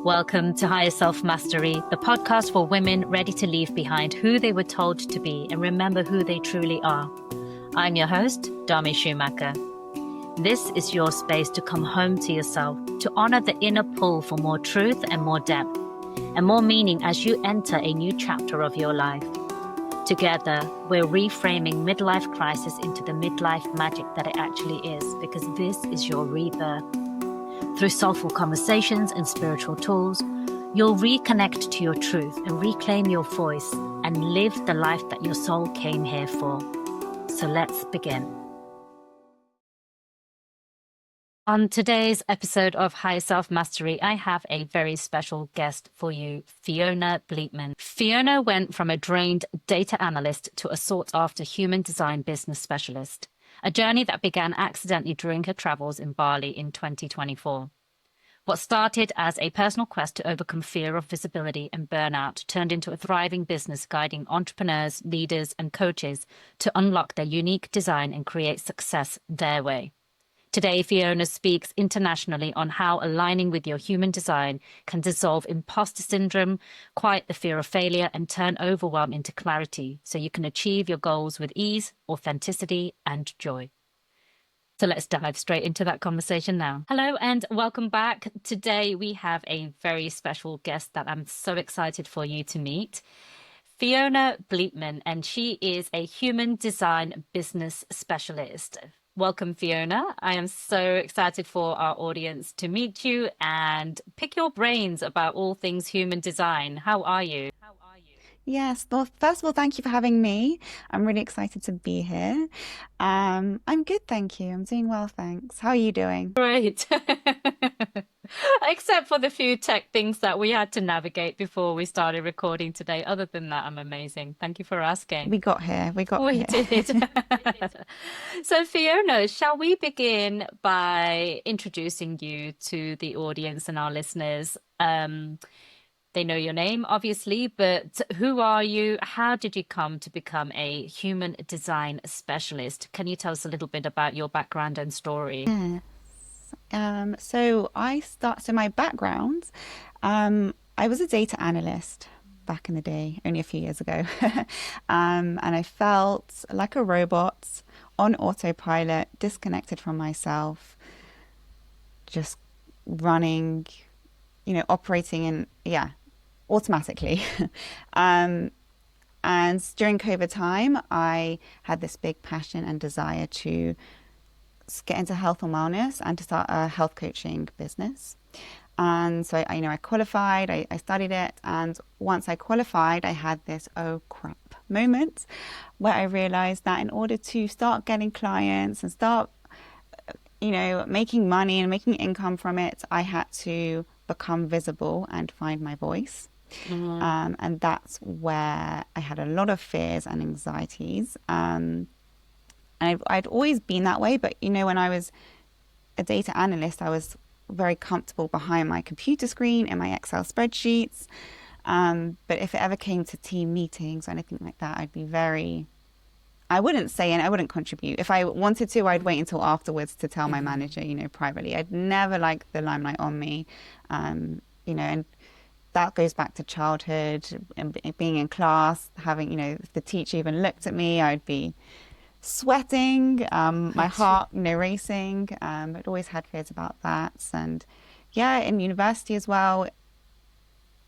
Welcome to Higher Self Mastery, the podcast for women ready to leave behind who they were told to be and remember who they truly are. I'm your host, Dharmi Schumacher. This is your space to come home to yourself, to honor the inner pull for more truth and more depth, and more meaning as you enter a new chapter of your life. Together, we're reframing midlife crisis into the midlife magic that it actually is, because this is your rebirth. Through soulful conversations and spiritual tools, you'll reconnect to your truth and reclaim your voice and live the life that your soul came here for. So let's begin. On today's episode of Higher Self Mastery, I have a very special guest for you, Fiona Bleetman. Fiona went from a drained data analyst to a sought-after human design business specialist, a journey that began accidentally during her travels in Bali in 2024. What started as a personal quest to overcome fear of visibility and burnout turned into a thriving business guiding entrepreneurs, leaders, and coaches to unlock their unique design and create success their way. Today, Fiona speaks internationally on how aligning with your human design can dissolve imposter syndrome, quiet the fear of failure, and turn overwhelm into clarity so you can achieve your goals with ease, authenticity, and joy. So let's dive straight into that conversation now. Hello and welcome back. Today we have a very special guest that I'm so excited for you to meet. Fiona Bleetman, and she is a human design business specialist. Welcome, Fiona. I am so excited for our audience to meet you and pick your brains about all things human design. How are you? Yes, well, first of all, thank you for having me. I'm really excited to be here. I'm good, thank you. I'm doing well, thanks. How are you doing? Great. Except for the few tech things that we had to navigate before we started recording today. Other than that, I'm amazing. Thank you for asking. We got here. We got We here. did. So, Fiona, shall we begin by introducing you to the audience and our listeners? They know your name, obviously, but who are you? How did you come to become a human design specialist? Can you tell us a little bit about your background and story? Yes. So my background, I was a data analyst back in the day, only a few years ago. And I felt like a robot on autopilot, disconnected from myself, just running, operating automatically. And during COVID time, I had this big passion and desire to get into health and wellness and to start a health coaching business. And so I qualified, I studied it. And once I qualified, I had this, oh crap moment where I realized that in order to start getting clients and start, making money and making income from it, I had to become visible and find my voice. And that's where I had a lot of fears and anxieties. And I'd always been that way. But, when I was a data analyst, I was very comfortable behind my computer screen in my Excel spreadsheets. But if it ever came to team meetings or anything like that, I wouldn't say and I wouldn't contribute. If I wanted to, I'd wait until afterwards to tell my manager, privately. I'd never like the limelight on me, and that goes back to childhood and being in class, having, if the teacher even looked at me, I'd be sweating, my heart, racing. I'd always had fears about that. And yeah, in university as well,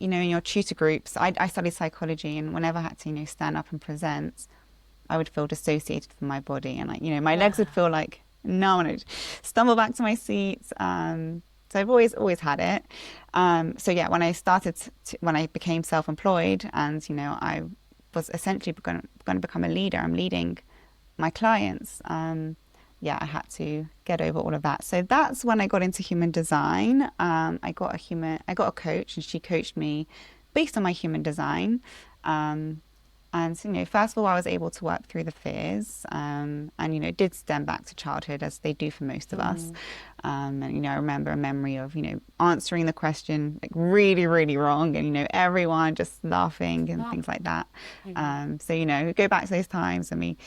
in your tutor groups, I studied psychology, and whenever I had to, stand up and present, I would feel dissociated from my body, and my legs would feel like numb, and I'd stumble back to my seat. So I've always had it. So yeah, when I became self-employed, and I was essentially going to become a leader, I'm leading my clients. I had to get over all of that. So that's when I got into human design. I got a coach, and she coached me based on my human design. And, first of all, I was able to work through the fears, and, it did stem back to childhood, as they do for most of us. And, I remember a memory of, answering the question like really, really wrong, and, everyone just laughing and things like that. So, go back to those times and we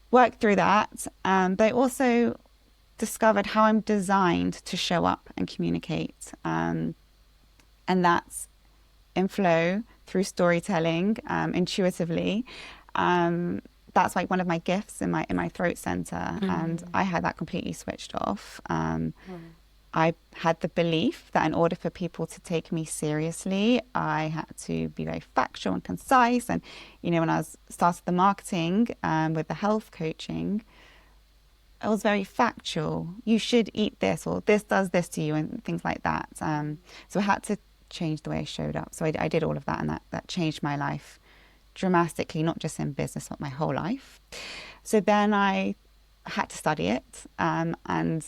worked through that. But I also discovered how I'm designed to show up and communicate. And and that's in flow through storytelling, intuitively. That's like one of my gifts in my throat center, and I had that completely switched off. I had the belief that in order for people to take me seriously, I had to be very factual and concise. And, when I started the marketing with the health coaching, I was very factual. You should eat this, or this does this to you, and things like that. So I had to change the way I showed up. So I did all of that, and that changed my life dramatically, not just in business, but my whole life. So then I had to study it, and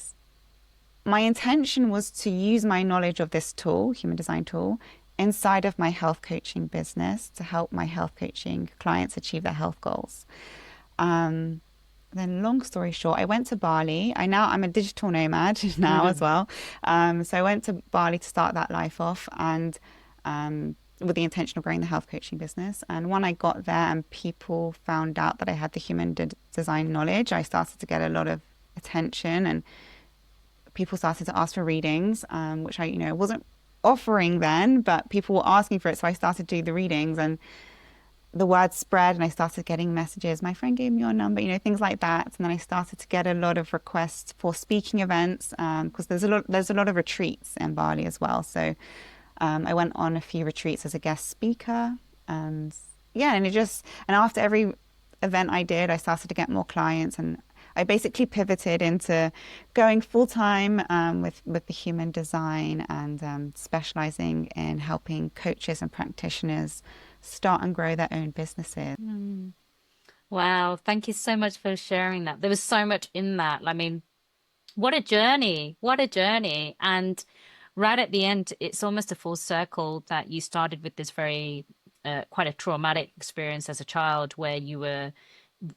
my intention was to use my knowledge of this tool, human design tool, inside of my health coaching business to help my health coaching clients achieve their health goals. Then long story short, I went to Bali. I'm a digital nomad now as well. So I went to Bali to start that life off, and with the intention of growing the health coaching business. And when I got there and people found out that I had the human design knowledge, I started to get a lot of attention, and people started to ask for readings, which I wasn't offering then, but people were asking for it. So I started doing the readings, and the word spread, and I started getting messages. My friend gave me your number, things like that. And then I started to get a lot of requests for speaking events, because there's a lot of retreats in Bali as well. So I went on a few retreats as a guest speaker, and after every event I did, I started to get more clients, and I basically pivoted into going full time with the human design, and specializing in helping coaches and practitioners start and grow their own businesses. Wow, thank you so much for sharing that. There was so much in that. I mean, what a journey. What a journey. And right at the end, it's almost a full circle that you started with this very, quite a traumatic experience as a child where you were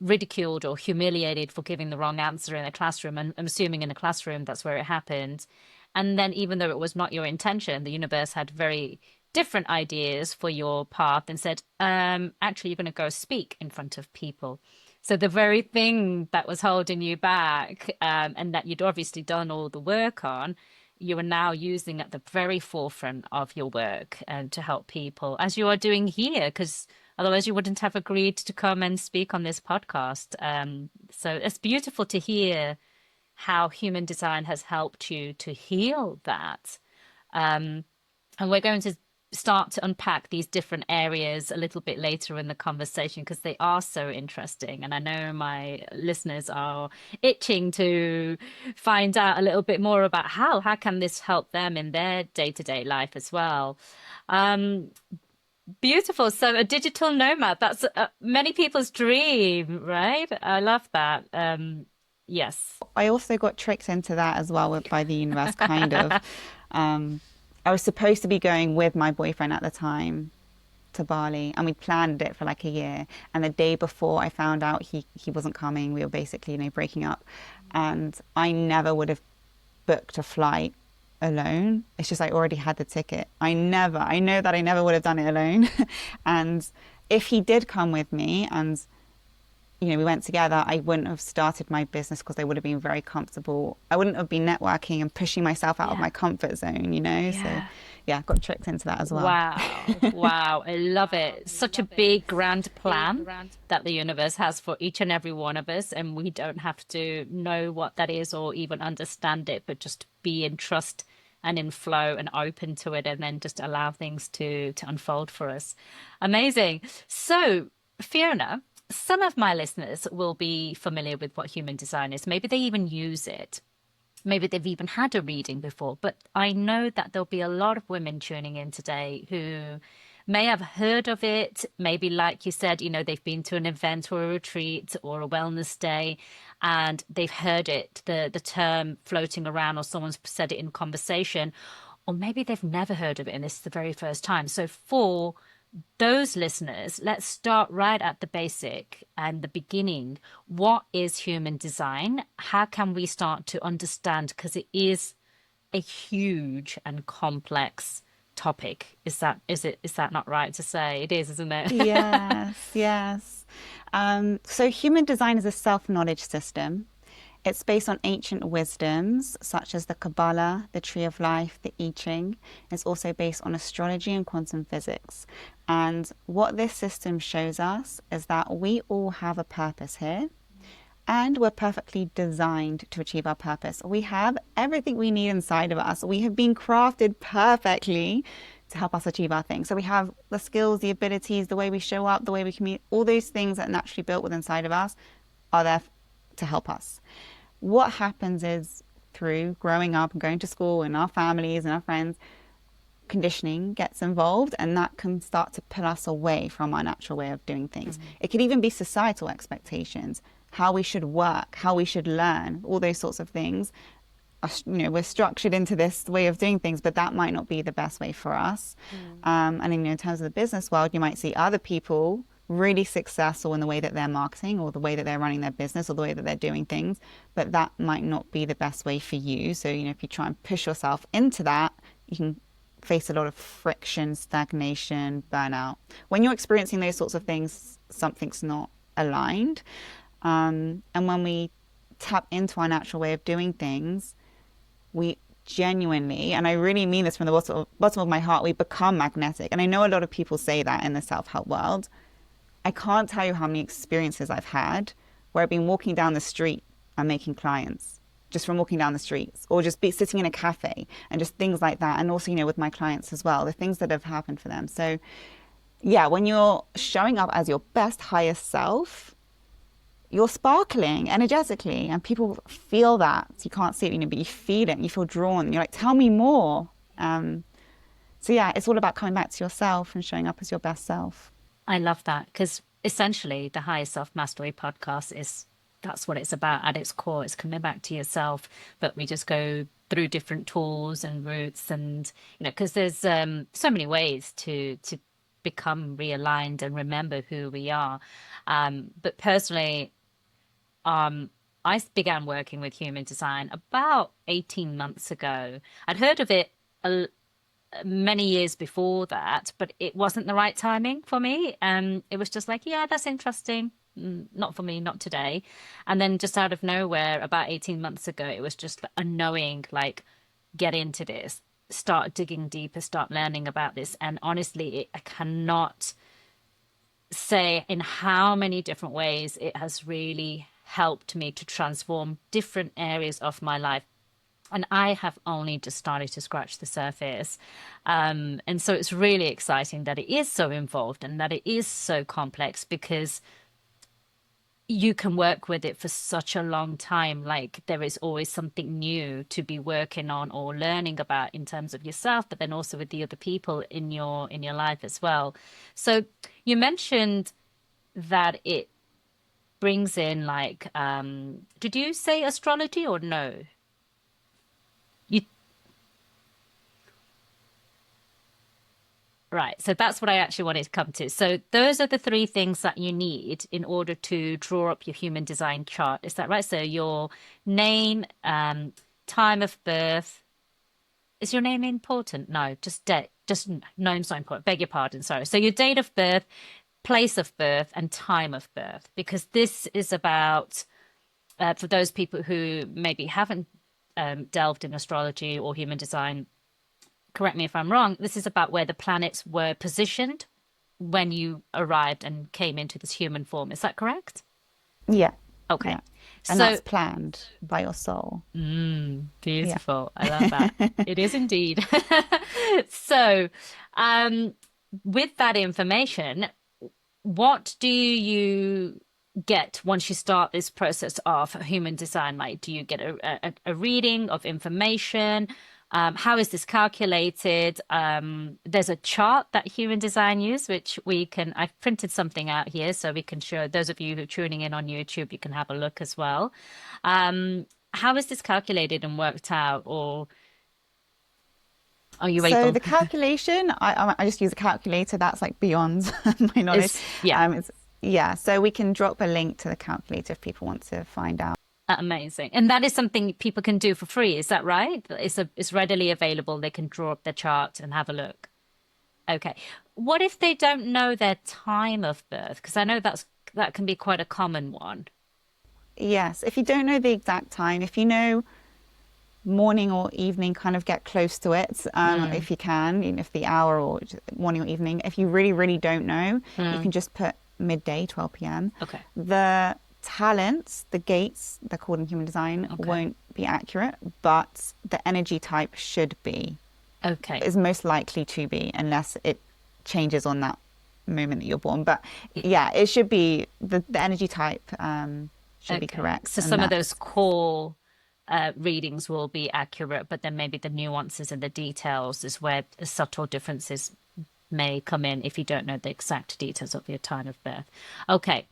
ridiculed or humiliated for giving the wrong answer in a classroom. And I'm assuming in a classroom, that's where it happened. And then, even though it was not your intention, the universe had very different ideas for your path and said, actually, you're going to go speak in front of people. So the very thing that was holding you back, and that you'd obviously done all the work on, you are now using at the very forefront of your work and to help people, as you are doing here, because otherwise you wouldn't have agreed to come and speak on this podcast. So it's beautiful to hear how human design has helped you to heal that. And we're going to start to unpack these different areas a little bit later in the conversation because they are so interesting. And I know my listeners are itching to find out a little bit more about how can this help them in their day-to-day life as well. Beautiful. So a digital nomad, that's many people's dream, right? I love that. Yes. I also got tricked into that as well by the universe, kind of. I was supposed to be going with my boyfriend at the time to Bali, and we planned it for like a year. And the day before I found out he wasn't coming, we were basically, breaking up. And I never would have booked a flight alone. It's just I already had the ticket. I know that I never would have done it alone. And if he did come with me and we went together, I wouldn't have started my business because I would have been very comfortable. I wouldn't have been networking and pushing myself out of my comfort zone, So yeah, got tricked into that as well. Wow. Wow. I love it. Such a big, grand plan that the universe has for each and every one of us. And we don't have to know what that is or even understand it, but just be in trust and in flow and open to it, and then just allow things to unfold for us. Amazing. So, Fiona, some of my listeners will be familiar with what human design is. Maybe they even use it. Maybe they've even had a reading before. But I know that there'll be a lot of women tuning in today who may have heard of it. Maybe, like you said, they've been to an event or a retreat or a wellness day and they've heard it, the term floating around, or someone's said it in conversation. Or maybe they've never heard of it and this is the very first time. So for those listeners, let's start right at the basic and the beginning. What is human design? How can we start to understand? Because it is a huge and complex topic. Is that not right to say? It is, isn't it? Yes. So human design is a self-knowledge system. It's based on ancient wisdoms such as the Kabbalah, the Tree of Life, the I Ching. It's also based on astrology and quantum physics. And what this system shows us is that we all have a purpose here and we're perfectly designed to achieve our purpose. We have everything we need inside of us. We have been crafted perfectly to help us achieve our things. So we have the skills, the abilities, the way we show up, the way we communicate, all those things that are naturally built within inside of us are there to help us. What happens is through growing up and going to school and our families and our friends, conditioning gets involved and that can start to pull us away from our natural way of doing things. It could even be societal expectations, how we should work, how we should learn, all those sorts of things. We're structured into this way of doing things, but that might not be the best way for us. And in terms of the business world, you might see other people really successful in the way that they're marketing or the way that they're running their business or the way that they're doing things, but that might not be the best way for you. So, if you try and push yourself into that, you can face a lot of friction, stagnation, burnout. When you're experiencing those sorts of things, something's not aligned. And when we tap into our natural way of doing things, we genuinely, and I really mean this from the bottom of my heart, we become magnetic. And I know a lot of people say that in the self-help world. I can't tell you how many experiences I've had where I've been walking down the street and making clients just from walking down the streets, or just be sitting in a cafe and just things like that. And also, with my clients as well, the things that have happened for them. So yeah, when you're showing up as your best, highest self, you're sparkling energetically and people feel that. You can't see it, but you feel it and you feel drawn. You're like, tell me more. So yeah, it's all about coming back to yourself and showing up as your best self. I love that because essentially the Higher Self Mastery podcast that's what it's about at its core. It's coming back to yourself, but we just go through different tools and routes and, because there's so many ways to become realigned and remember who we are. But personally, I began working with human design about 18 months ago. I'd heard of it many years before that, but it wasn't the right timing for me. It was just like, yeah, that's interesting. Not for me, not today. And then just out of nowhere, about 18 months ago, it was just a knowing, like, get into this, start digging deeper, start learning about this. And honestly, I cannot say in how many different ways it has really helped me to transform different areas of my life. And I have only just started to scratch the surface. And so it's really exciting that it is so involved and that it is so complex because you can work with it for such a long time. Like there is always something new to be working on or learning about in terms of yourself, but then also with the other people in your life as well. So you mentioned that it brings in like, did you say astrology or no? You Right. So that's what I actually wanted to come to. So those are the three things that you need in order to draw up your human design chart. Is that right? So your name, time of birth. Is your name important? No, just date. Just name's not important. Beg your pardon. Sorry. So your date of birth, place of birth, and time of birth, because this is about for those people who maybe haven't delved in astrology or human design, correct me if I'm wrong, this is about where the planets were positioned when you arrived and came into this human form. Is that correct? Yeah. Okay. Yeah. And So, that's planned by your soul. Yeah. beautiful. I love that. It is indeed. So, um, with that information, what do you get once you start this process of human design? Like, do you get a reading of information? How is this calculated? There's a chart that human design use, which I've printed something out here so we can show those of you who are tuning in on YouTube, you can have a look as well. How is this calculated and worked out, or are you So able? the calculation, I just use a calculator that's like beyond my knowledge. Yeah. It's yeah. So we can drop a link to the calculator if people want to find out. Amazing. And that is something people can do for free. Is that right? It's readily available. They can draw up their chart and have a look. Okay. What if they don't know their time of birth? Because I know that can be quite a common one. Yes, if you don't know the exact time, if you know morning or evening, kind of get close to it, Mm, if you can, if the hour or morning or evening. If you really, really don't know, you mm, can just put midday, 12 p.m. okay. The talents, the gates, they're called in human design, Okay. won't be accurate, but the energy type should be, Okay. is most likely to be, unless it changes on that moment that you're born. But Y- yeah, it should be the energy type should be Okay. correct, So and some of those that's core readings will be accurate, but then maybe the nuances and the details is where the subtle differences may come in if you don't know the exact details of your time of birth. Okay.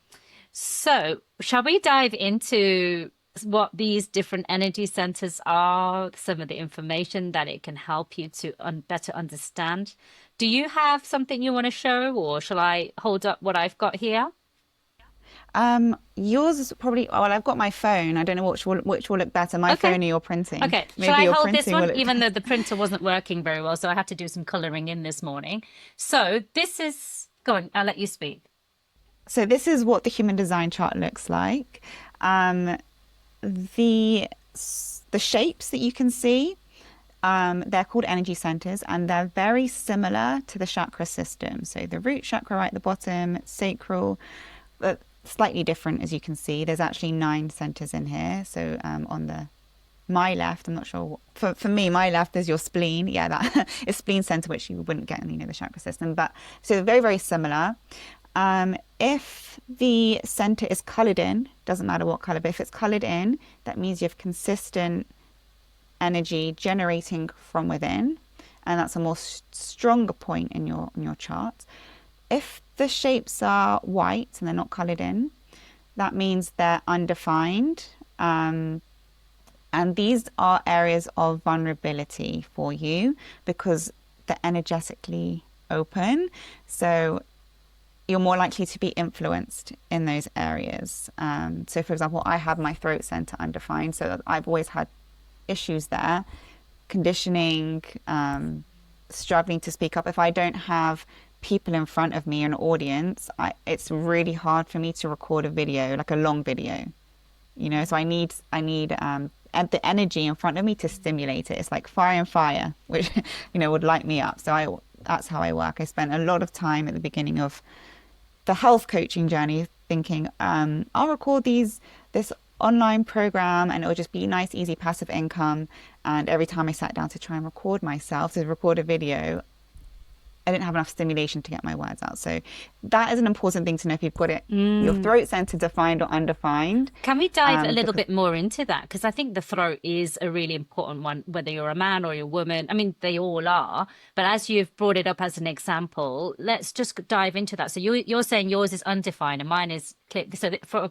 So, shall we dive into what these different energy centers are, some of the information that it can help you to better understand? Do you have something you want to show, or shall I hold up what I've got here? yours is probably, well, I've got my phone. I don't know which will look better, my Okay. phone or your printing. Okay. Shall Maybe I your hold this printing will one, look even though better. the printer wasn't working very well, so I had to do some coloring in this morning. So, this is, go on, I'll let you speak. So this is what the human design chart looks like. Um, the the shapes that you can see, they're called energy centers, and they're very similar to the chakra system. So the root chakra right at the bottom, sacral, but slightly different as you can see. There's actually 9 centers in here. So on the my left, I'm not sure for me, my left is your spleen. Yeah, that is spleen center, which you wouldn't get in the chakra system. But so very, very similar. If the center is colored in, doesn't matter what color, but if it's colored in, that means you have consistent energy generating from within, and that's a more stronger point in your chart. If the shapes are white and they're not colored in, that means they're undefined. And these are areas of vulnerability for you because they're energetically open. So you're more likely to be influenced in those areas. So, for example, I have my throat center undefined, so I've always had issues there, conditioning, struggling to speak up. If I don't have people in front of me, an audience, it's really hard for me to record a video, like a long video. So I need and the energy in front of me to stimulate it. It's like fire and fire, which would light me up. So that's how I work. I spent a lot of time at the beginning of the health coaching journey thinking, I'll record this online program and it'll just be nice, easy, passive income. And every time I sat down to try and record myself, to record a video, I didn't have enough stimulation to get my words out. So that is an important thing to know if you've got it, your Mm. throat center defined or undefined. Can we dive a little Because bit more into that? Because I think the throat is a really important one, whether you're a man or you're a woman. I mean, they all are. But as you've brought it up as an example, let's just dive into that. So you're saying yours is undefined and mine is clear. So for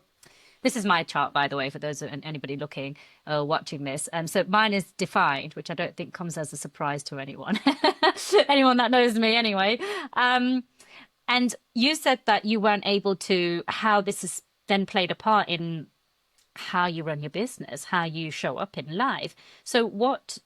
this is my chart, by the way, for those anybody looking watching this. So mine is defined, which I don't think comes as a surprise to anyone, anyone that knows me anyway. Um, and you said that you weren't able to, how this has then played a part in how you run your business, how you show up in life. So, what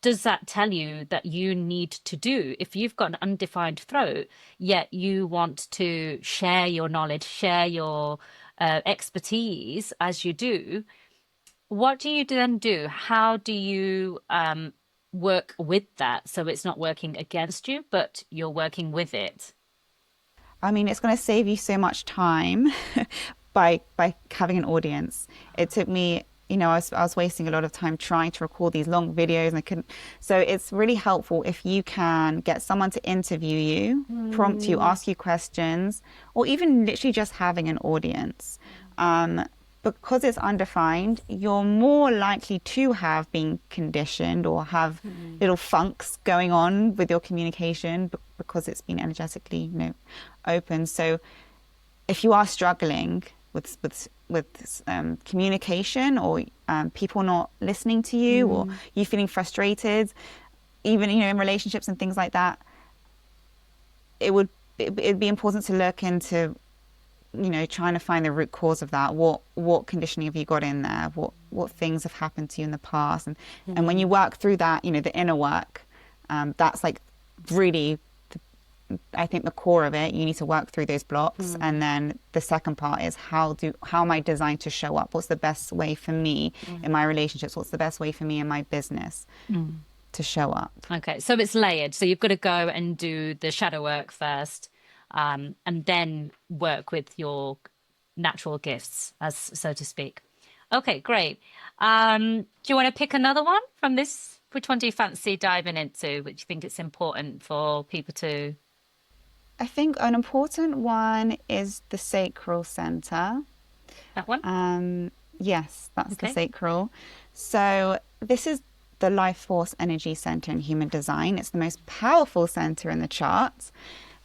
does that tell you that you need to do if you've got an undefined throat, yet you want to share your knowledge, share your expertise as you do? What do you then do? How do you work with that so it's not working against you, but you're working with it? I mean, it's going to save you so much time by having an audience. It took me, I was wasting a lot of time trying to record these long videos and I couldn't. So it's really helpful if you can get someone to interview you, prompt you, Mm, ask you questions, or even literally just having an audience. Because it's undefined, you're more likely to have been conditioned or have mm, little funks going on with your communication because it's been energetically, open. So if you are struggling with communication or people not listening to you or mm, you feeling frustrated, even in relationships and things like that, it'd be important to look into trying to find the root cause of that. What conditioning have you got in there? What things have happened to you in the past? And when you mm. work through that, the inner work, that's like really I think the core of it, you need to work through those blocks. And then the second part is how am I designed to show up? What's the best way for me in my relationships? What's the best way for me in my business to show up? Okay, so it's layered. So you've got to go and do the shadow work first, and then work with your natural gifts, as so to speak. Okay, great. Do you want to pick another one from this? Which one do you fancy diving into? Which you think it's important for people to? I think an important one is the sacral center. That one? Yes, that's the Okay. sacral. So this is the life force energy center in human design. It's the most powerful center in the charts.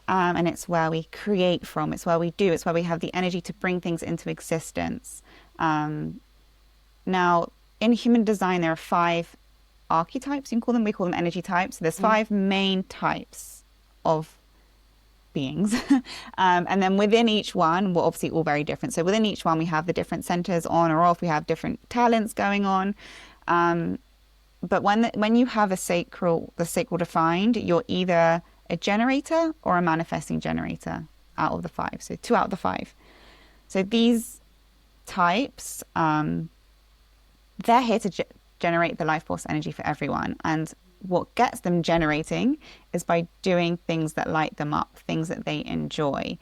And it's where we create from. It's where we do. It's where we have the energy to bring things into existence. Now, in human design, there are 5 archetypes, you can call them. We call them energy types. So there's 5 main types of beings. And then within each one, we're obviously all very different. So within each one, we have the different centers on or off. We have different talents going on. But when you have the sacral defined, you're either a generator or a manifesting generator out of the 5. So 2 out of the 5. So these types, they're here to generate the life force energy for everyone. And what gets them generating is by doing things that light them up, things that they enjoy.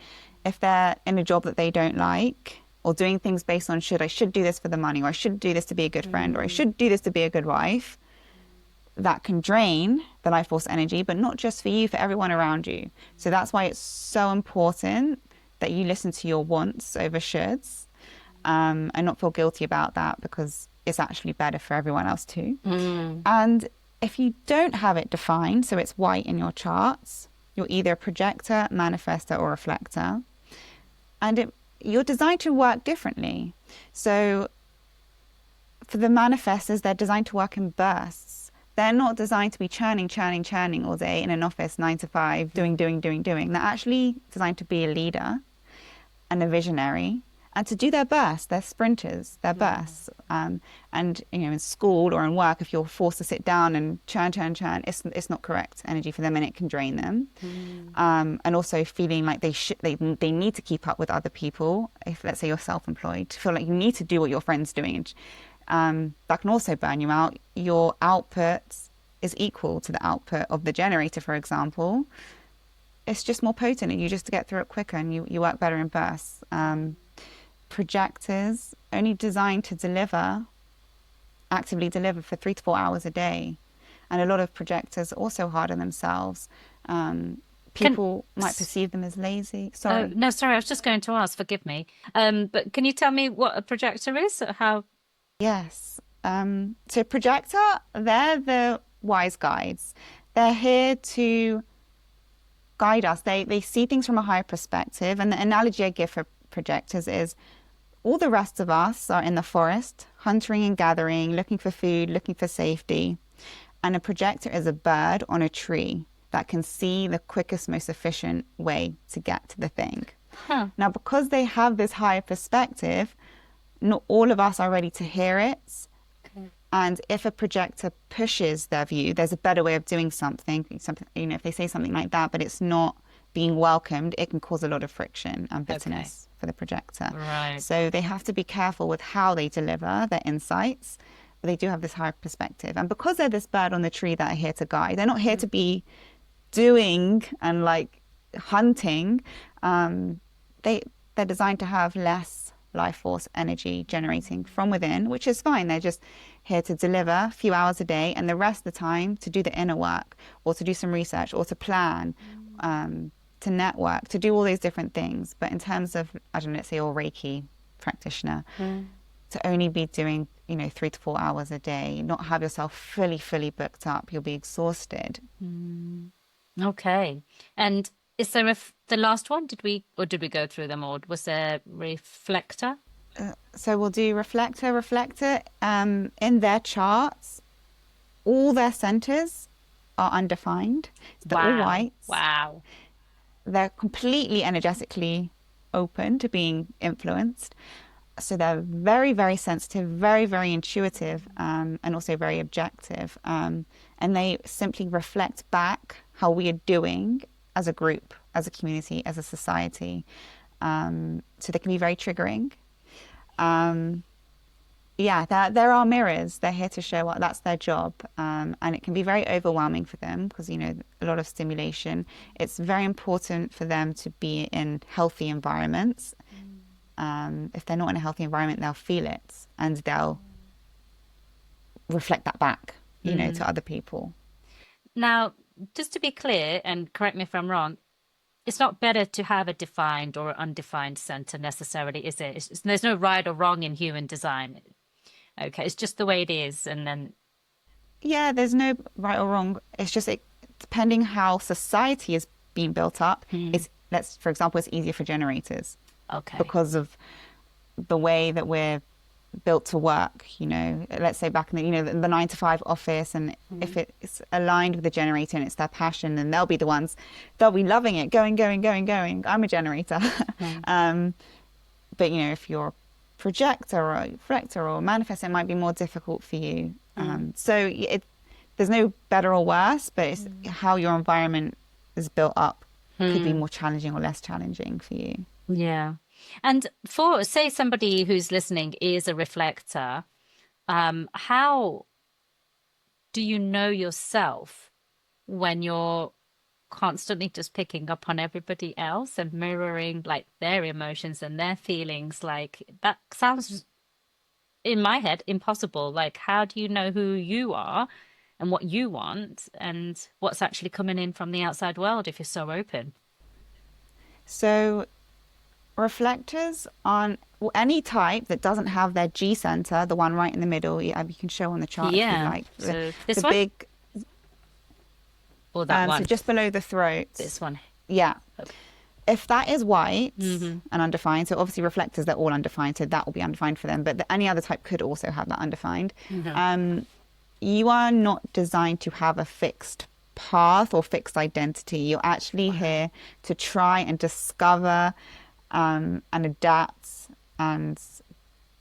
If they're in a job that they don't like, or doing things based on I should do this for the money, or I should do this to be a good friend, or I should do this to be a good wife, that can drain the life force energy, but not just for you, for everyone around you. So that's why it's so important that you listen to your wants over shoulds, and not feel guilty about that, because it's actually better for everyone else too. And if you don't have it defined, so it's white in your charts, you're either a projector, manifestor, or reflector. And you're designed to work differently. So for the manifestors, they're designed to work in bursts. They're not designed to be churning all day in an office, 9 to 5, doing. They're actually designed to be a leader and a visionary, and to do their bursts. They're sprinters, their bursts. And in school or in work, if you're forced to sit down and churn, it's not correct energy for them, and it can drain them. And also feeling like they need to keep up with other people. If, let's say, you're self-employed, to feel like you need to do what your friend's doing, that can also burn you out. Your output is equal to the output of the generator, for example. It's just more potent, and you just get through it quicker, and you work better in bursts. Projectors only designed to actively deliver for 3 to 4 hours a day. And a lot of projectors are also hard on themselves. People might perceive them as lazy. Sorry. Oh, no, sorry, I was just going to ask, forgive me. But can you tell me what a projector is? How? Yes. So projector, they're the wise guides. They're here to guide us. They see things from a higher perspective. And the analogy I give for projectors is, all the rest of us are in the forest, hunting and gathering, looking for food, looking for safety. And a projector is a bird on a tree that can see the quickest, most efficient way to get to the thing. Now, because they have this higher perspective, not all of us are ready to hear it. And if a projector pushes their view, there's a better way of doing something, if they say something like that, but it's not being welcomed, it can cause a lot of friction and bitterness for the projector. Right. So they have to be careful with how they deliver their insights, but they do have this higher perspective. And because they're this bird on the tree that are here to guide, they're not here to be doing and hunting. They're designed to have less life force energy generating from within, which is fine. They're just here to deliver a few hours a day, and the rest of the time to do the inner work, or to do some research, or to plan, to network, to do all those different things. But in terms of, I don't know, let's say you're a Reiki practitioner, to only be doing 3 to 4 hours a day, not have yourself fully booked up, you'll be exhausted. Okay. And is there the last one? Did we go through them all? Was there reflector? So we'll do reflector. In their charts, all their centers are undefined. They're all white. Wow. They're completely energetically open to being influenced. So they're very, very sensitive, very, very intuitive, and also very objective. And they simply reflect back how we are doing as a group, as a community, as a society. So they can be very triggering. Um, yeah, there are mirrors. They're here to show up. That's their job. And it can be very overwhelming for them because, a lot of stimulation. It's very important for them to be in healthy environments. If they're not in a healthy environment, they'll feel it and they'll reflect that back, to other people. Now, just to be clear, and correct me if I'm wrong, it's not better to have a defined or undefined center necessarily, is it? There's no right or wrong in human design. Okay, it's just the way it is, and then Yeah, there's no right or wrong. It's just depending how society is being built up. For example, it's easier for generators okay, because of the way that we're built to work. Let's say back in the 9 to 5 office, and if it's aligned with the generator and it's their passion, then they'll be loving it, going, going, going, going. I'm a generator. But if you're a projector or a reflector or a manifestor, it might be more difficult for you. There's no better or worse, but it's how your environment is built up could be more challenging or less challenging for you. yeah. And for say somebody who's listening is a reflector, how do you know yourself when you're constantly just picking up on everybody else and mirroring like their emotions and their feelings? Like that sounds in my head impossible. Like, how do you know who you are and what you want and what's actually coming in from the outside world if you're so open? So reflectors on any type that doesn't have their G center, the one right in the middle, you can show on the chart if you Yeah. like. So The this one big, or that so one? just below the throat. This one. Yeah. Okay. If that is white and undefined, so obviously reflectors, they're all undefined, so that will be undefined for them. But any other type could also have that undefined. You are not designed to have a fixed path or fixed identity. You're actually here to try and discover and adapt and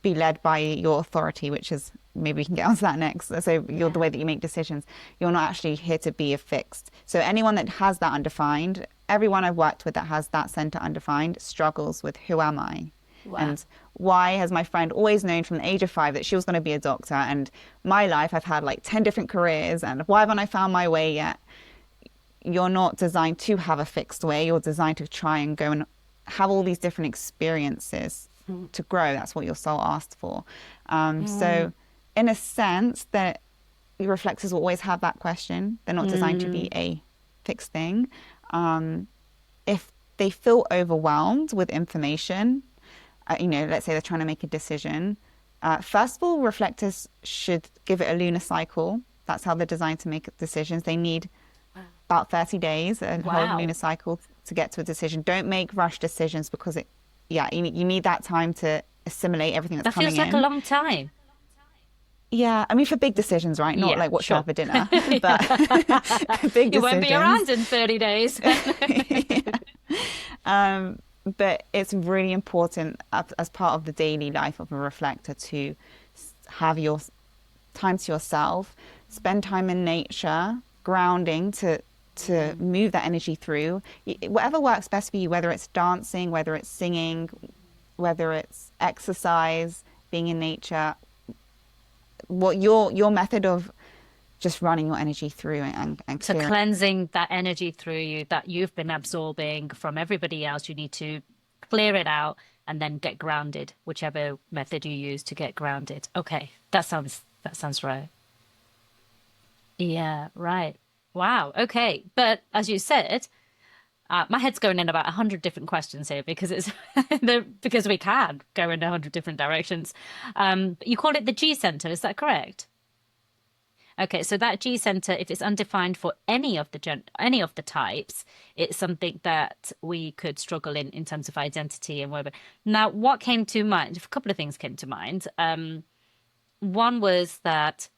be led by your authority, which is maybe we can get onto that next. So you're the way that you make decisions. You're not actually here to be a fixed. So anyone that has that undefined, everyone I've worked with that has that center undefined struggles with who am I? Wow. And why has my friend always known from the age of 5 that she was going to be a doctor? And my life, I've had like 10 different careers, and why haven't I found my way yet? You're not designed to have a fixed way. You're designed to try and go and have all these different experiences to grow. That's what your soul asked for. So in a sense that your reflexes will always have that question. They're not designed to be a fixed thing. If they feel overwhelmed with information, let's say they're trying to make a decision. First of all, reflectors should give it a lunar cycle. That's how they're designed to make decisions. They need about 30 days, a whole lunar cycle to get to a decision. Don't make rush decisions because you need that time to assimilate everything that's That coming feels like in. a long time. Yeah, I mean for big decisions, right? Not Yeah, like what to sure. have for dinner, but big You decisions. won't be around in 30 days. But it's really important as part of the daily life of a reflector to have your time to yourself, spend time in nature, grounding to move that energy through. Whatever works best for you, whether it's dancing, whether it's singing, whether it's exercise, being in nature, what your method of just running your energy through and So clearing. cleansing that energy through you that you've been absorbing from everybody else, you need to clear it out and then get grounded, whichever method you use to get grounded. Okay, that sounds right. Yeah, right. Wow. Okay. But as you said, my head's going in about 100 different questions here because it's because we can go in 100 different directions. You call it the G center, is that correct? Okay, so that G center, if it's undefined for any of the types, it's something that we could struggle in terms of identity and whatever. Now, what came to mind? A couple of things came to mind. One was that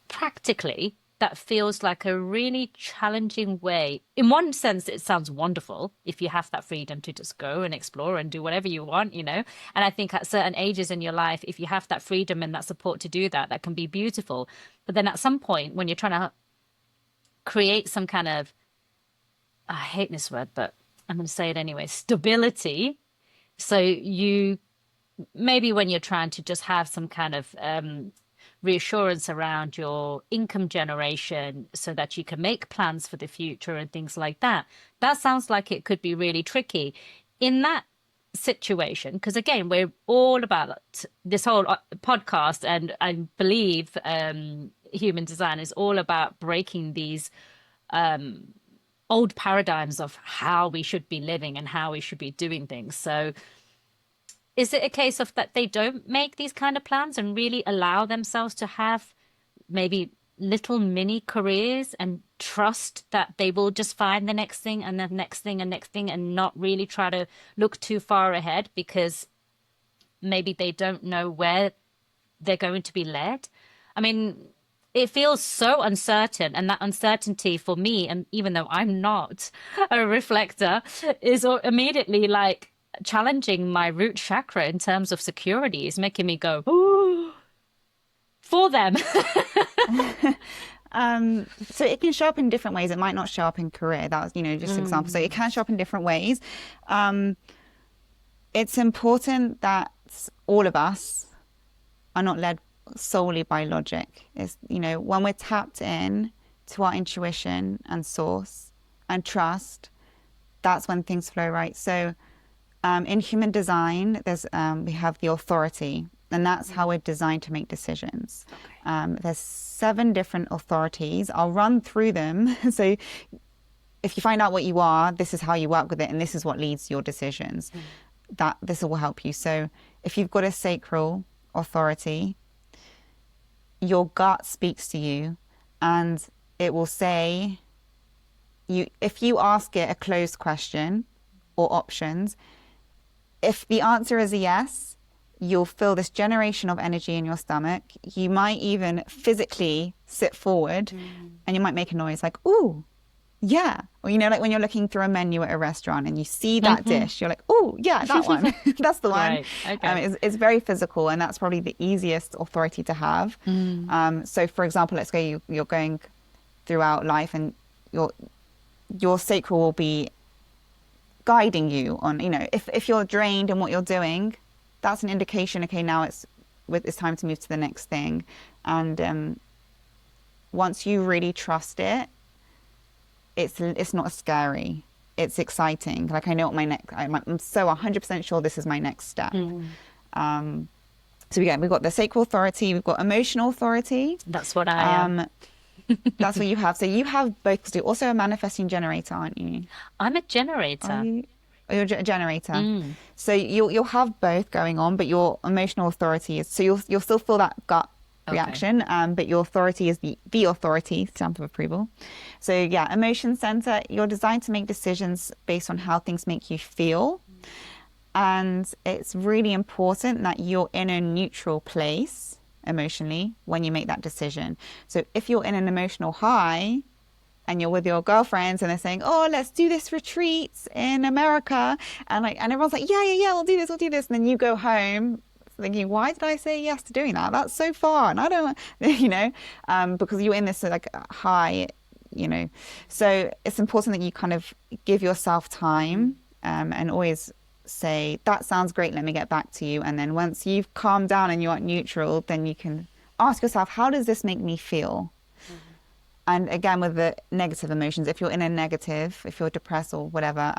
practically, that feels like a really challenging way. In one sense, it sounds wonderful if you have that freedom to just go and explore and do whatever you want, you know. And I think at certain ages in your life, if you have that freedom and that support to do that, that can be beautiful. But then at some point, when you're trying to create some kind of I hate this word, but I'm going to say it anyway, stability. So you maybe when you're trying to just have some kind of reassurance around your income generation so that you can make plans for the future and things like that. That sounds like it could be really tricky. In that situation, because again, we're all about this whole podcast, and I believe human design is all about breaking these old paradigms of how we should be living and how we should be doing things. So is it a case of that they don't make these kind of plans and really allow themselves to have maybe little mini careers and trust that they will just find the next thing and the next thing and next thing and not really try to look too far ahead because maybe they don't know where they're going to be led? I mean, it feels so uncertain, and that uncertainty for me, and even though I'm not a reflector, is immediately like challenging my root chakra in terms of security. Is making me go, ooh, for them. So it can show up in different ways. It might not show up in career. That was, just an example. So it can show up in different ways. It's important that all of us are not led solely by logic. It's, when we're tapped in to our intuition and source and trust, that's when things flow right. So in human design, we have the authority, and that's how we're designed to make decisions. Okay. There's 7 different authorities. I'll run through them. So if you find out what you are, this is how you work with it, and this is what leads your decisions. This will help you. So if you've got a sacral authority, your gut speaks to you, and it will say, if you ask it a closed question or options, if the answer is a yes, you'll feel this generation of energy in your stomach. You might even physically sit forward and you might make a noise like, ooh, yeah. Or, like when you're looking through a menu at a restaurant and you see that dish, you're like, ooh, yeah, that one. That's the one. Right. Okay. It's very physical, and that's probably the easiest authority to have. So for example, let's go, you're going throughout life and your sacral will be guiding you on, if you're drained in what you're doing, that's an indication, okay, now it's time to move to the next thing. And once you really trust it, it's not scary, it's exciting. Like, I know what I'm so 100% sure this is my next step. So again, we've got the sacral authority, we've got emotional authority. That's what I am. That's what you have. So you have both, because you're also a manifesting generator, aren't you? I'm a generator. You're a generator. So you'll have both going on, but your emotional authority is, so you'll still feel that gut reaction, but your authority is the authority, stamp of approval. So yeah, emotion center, you're designed to make decisions based on how things make you feel. And it's really important that you're in a neutral place emotionally when you make that decision. So if you're in an emotional high and you're with your girlfriends and they're saying, oh, let's do this retreat in America, and everyone's like, yeah, we'll do this, and then you go home thinking, why did I say yes to doing that? That's so far, and I don't, because you're in this like high, So it's important that you kind of give yourself time, and always say, that sounds great, let me get back to you. And then once you've calmed down and you're at neutral, then you can ask yourself, how does this make me feel? And again, with the negative emotions, if you're in a negative, if you're depressed or whatever,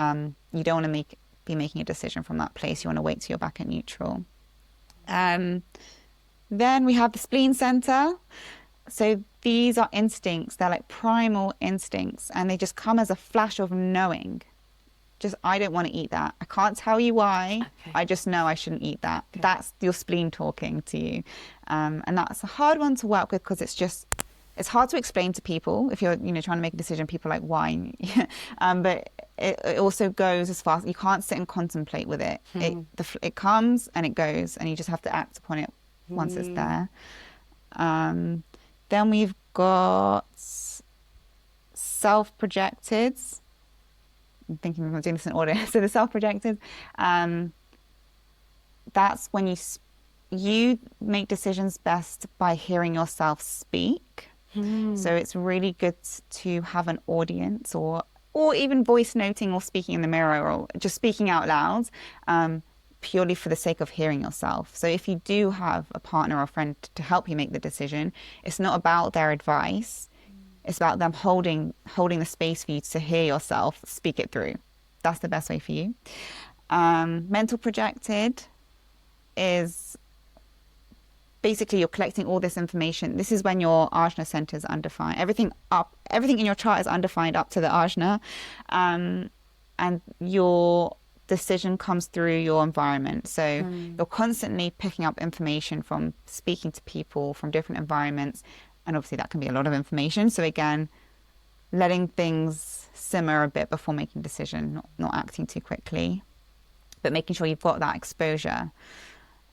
you don't want to be making a decision from that place. You want to wait till you're back at neutral. Then we have the spleen center. So these are instincts. They're like primal instincts, and they just come as a flash of knowing. Just, I don't want to eat that. I can't tell you why. Okay. I just know I shouldn't eat that. Okay. That's your spleen talking to you. And that's a hard one to work with, because it's hard to explain to people. If you're, trying to make a decision, people are like, why? But it also goes as fast. You can't sit and contemplate with it. It comes and it goes, and you just have to act upon it once it's there. Then we've got self-projected. I'm thinking I'm doing this in order. So the self-projected, that's when you make decisions best by hearing yourself speak. So it's really good to have an audience or or even voice noting or speaking in the mirror or just speaking out loud, purely for the sake of hearing yourself. So if you do have a partner or friend to help you make the decision, it's not about their advice. It's about them holding the space for you to hear yourself, speak it through. That's the best way for you. Mental projected is basically you're collecting all this information. This is when your ajna center is undefined. Everything in your chart is undefined up to the ajna, and your decision comes through your environment. So you're constantly picking up information from speaking to people from different environments, and obviously that can be a lot of information. So again, letting things simmer a bit before making a decision, not acting too quickly, but making sure you've got that exposure.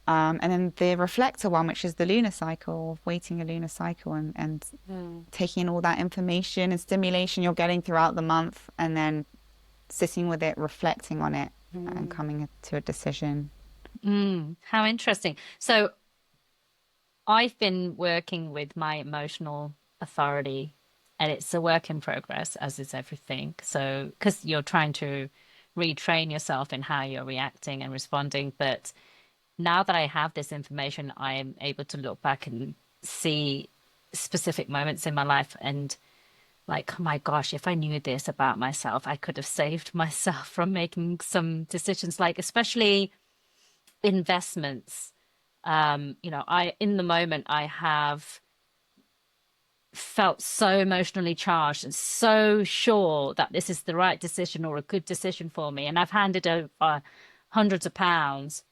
And then the reflector one, which is the lunar cycle, waiting a lunar cycle and taking in all that information and stimulation you're getting throughout the month, and then sitting with it, reflecting on it, and coming to a decision. How interesting. So I've been working with my emotional authority, and it's a work in progress, as is everything. So, because you're trying to retrain yourself in how you're reacting and responding, but now that I have this information, I am able to look back and see specific moments in my life and like, oh my gosh, if I knew this about myself, I could have saved myself from making some decisions, like especially investments. In the moment I have felt so emotionally charged and so sure that this is the right decision or a good decision for me. And I've handed over hundreds of pounds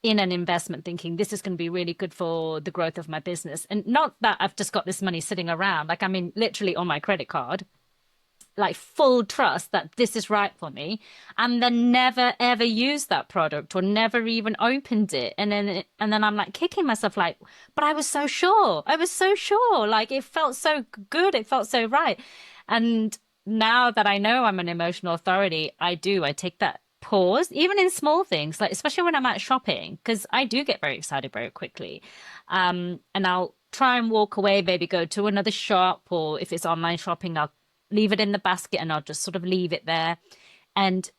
in an investment thinking this is going to be really good for the growth of my business. And not that I've just got this money sitting around, like I mean, literally on my credit card, like full trust that this is right for me, and then never ever used that product or never even opened it. And then I'm like kicking myself like, but I was so sure. I was so sure. Like it felt so good. It felt so right. And now that I know I'm an emotional authority, I take that pause, even in small things, like especially when I'm out shopping, because I do get very excited very quickly. And I'll try and walk away, maybe go to another shop, or if it's online shopping, I'll leave it in the basket and I'll just sort of leave it there. And,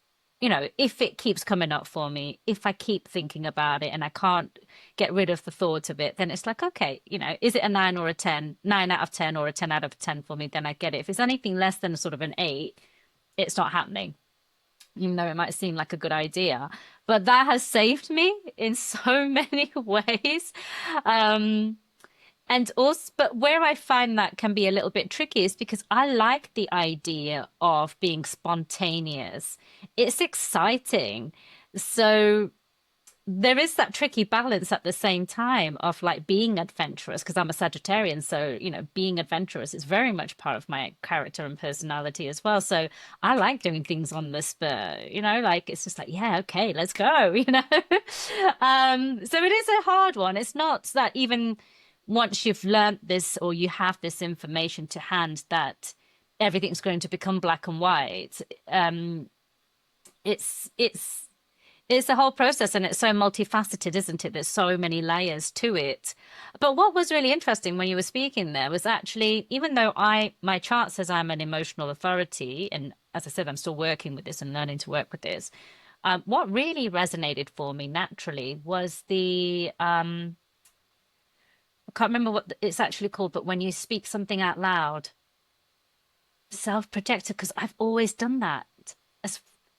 if it keeps coming up for me, if I keep thinking about it and I can't get rid of the thought of it, then it's like, okay, is it a 9 or a 10, 9 out of 10 or a 10 out of 10 for me? Then I get it. If it's anything less than sort of an 8, it's not happening, even though it might seem like a good idea. But that has saved me in so many ways. And also, but where I find that can be a little bit tricky is because I like the idea of being spontaneous. It's exciting. So there is that tricky balance at the same time of like being adventurous, because I'm a Sagittarian. So, being adventurous is very much part of my character and personality as well. So I like doing things on the spur, like it's just like, yeah, okay, let's go, So it is a hard one. It's not that even once you've learned this or you have this information to hand that everything's going to become black and white. It's a whole process, and it's so multifaceted, isn't it? There's so many layers to it. But what was really interesting when you were speaking there was actually, even though my chart says I'm an emotional authority, and as I said, I'm still working with this and learning to work with this. What really resonated for me naturally was I can't remember what it's actually called, but when you speak something out loud, self-protector, because I've always done that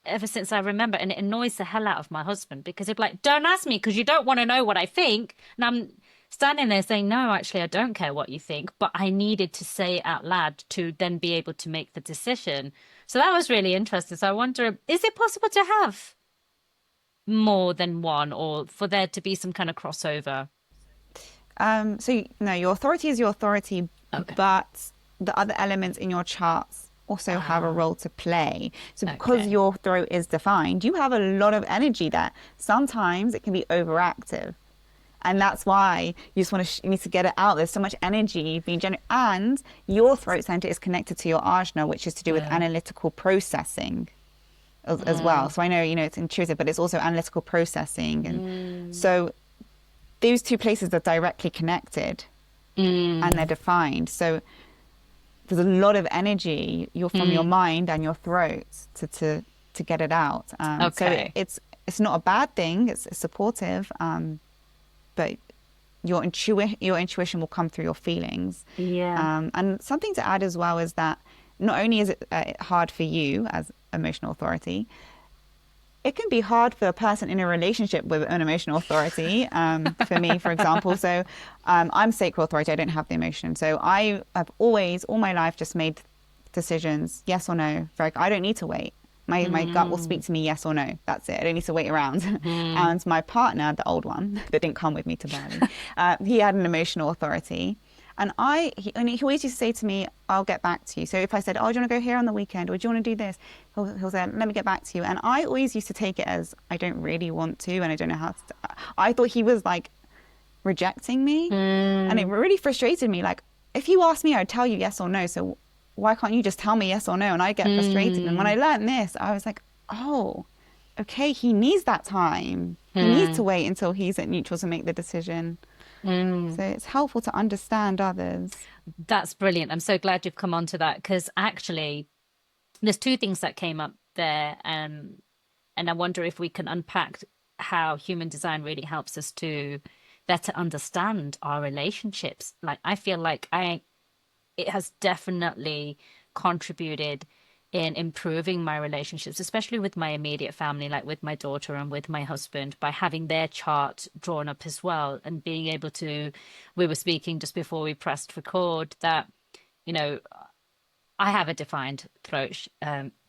ever since I remember. And it annoys the hell out of my husband because he'd be like, don't ask me because you don't want to know what I think. And I'm standing there saying, no, actually, I don't care what you think, but I needed to say it out loud to then be able to make the decision. So that was really interesting. So I wonder, is it possible to have more than one, or for there to be some kind of crossover? Your authority is your authority, Okay. but the other elements in your charts also have a role to play. So because Okay. your throat is defined, you have a lot of energy there. Sometimes it can be overactive. And that's why you just want to, you need to get it out. There's so much energy being generated. And your throat center is connected to your ajna, which is to do with analytical processing as well. So I know, it's intuitive, but it's also analytical processing. And so those two places are directly connected and they're defined. So there's a lot of energy from your Mm, mind and your throat to get it out. So okay. it's not a bad thing. It's supportive, but your intuition will come through your feelings. Yeah. And something to add as well is that not only is it hard for you as emotional authority, it can be hard for a person in a relationship with an emotional authority. For me, for example, so I'm sacral authority. I don't have the emotion, so I've always, all my life, just made decisions, yes or no. I don't need to wait. My gut will speak Mm, to me, yes or no. That's it. I don't need to wait around. mm, And my partner, the old one that didn't come with me to Bali, he had an emotional authority. And he always used to say to me, I'll get back to you. So if I said, oh, do you want to go here on the weekend? Or do you want to do this? He'll say, let me get back to you. And I always used to take it as, I don't really want to, and I don't know how to. I thought he was like rejecting me. And it mm, really frustrated me. Like, if you asked me, I'd tell you yes or no. So why can't you just tell me yes or no? And I get frustrated. And when I mm, learned this, I was like, oh, okay, he needs that time. He needs to mm, wait until he's at neutral to make the decision. mm. So it's helpful to understand others. That's brilliant. I'm so glad you've come on to that because actually, there's two things that came up there, and I wonder if we can unpack how human design really helps us to better understand our relationships. Like I feel like I it has definitely contributed in improving my relationships, especially with my immediate family, like with my daughter and with my husband, by having their chart drawn up as well and being able to, we were speaking just before we pressed record that, you know, I have a defined throat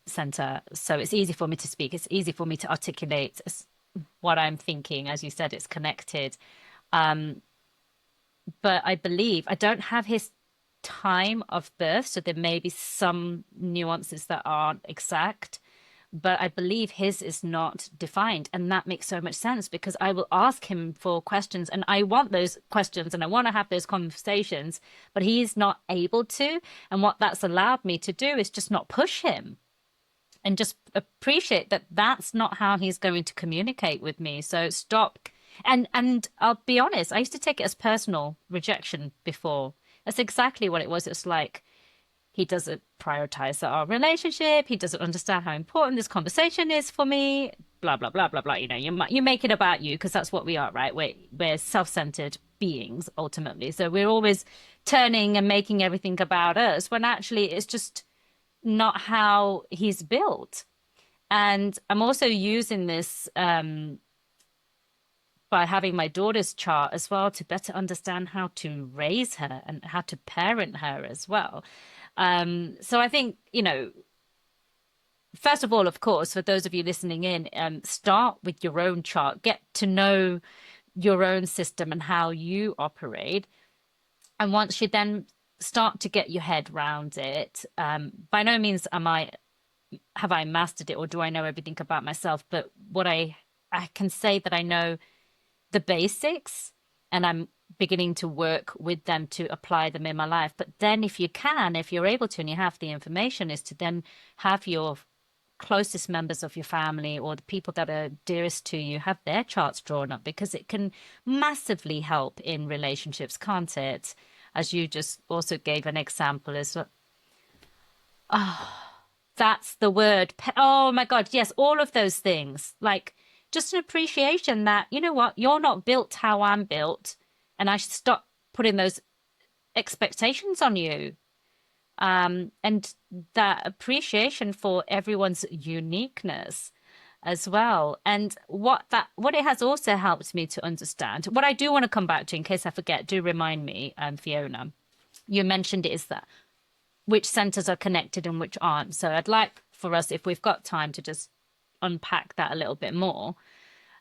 center, so it's easy for me to speak. It's easy for me to articulate what I'm thinking. As you said, it's connected. Um, but I believe I don't have his time of birth, so there may be some nuances that aren't exact. But I believe his is not defined. And that makes so much sense because I will ask him for questions and I want those questions and I want to have those conversations, but he's not able to. And what that's allowed me to do is just not push him and just appreciate that that's not how he's going to communicate with me. So stop. And I'll be honest, I used to take it as personal rejection before. That's exactly what it was. It's like he doesn't prioritize our relationship. He doesn't understand how important this conversation is for me. Blah blah blah blah blah. You know, you make it about you because that's what we are, right? We're self-centered beings ultimately. So we're always turning and making everything about us when actually it's just not how he's built. And I'm also using this by having my daughter's chart as well to better understand how to raise her and how to parent her as well. So I think, first of all, of course, for those of you listening in, start with your own chart, get to know your own system and how you operate. And once you then start to get your head around it, by no means have I mastered it or do I know everything about myself, but I can say that I know the basics and I'm beginning to work with them to apply them in my life. But then if you're able to, and you have the information, is to then have your closest members of your family or the people that are dearest to you have their charts drawn up because it can massively help in relationships, can't it? As you just also gave an example as well. Oh, that's the word. Oh my God. Yes, all of those things. Like just an appreciation that, you know what, you're not built how I'm built, and I should stop putting those expectations on you. And that appreciation for everyone's uniqueness as well. And what it has also helped me to understand, what I do want to come back to in case I forget, do remind me, Fiona. You mentioned it is that which centers are connected and which aren't. So I'd like for us, if we've got time, to just unpack that a little bit more.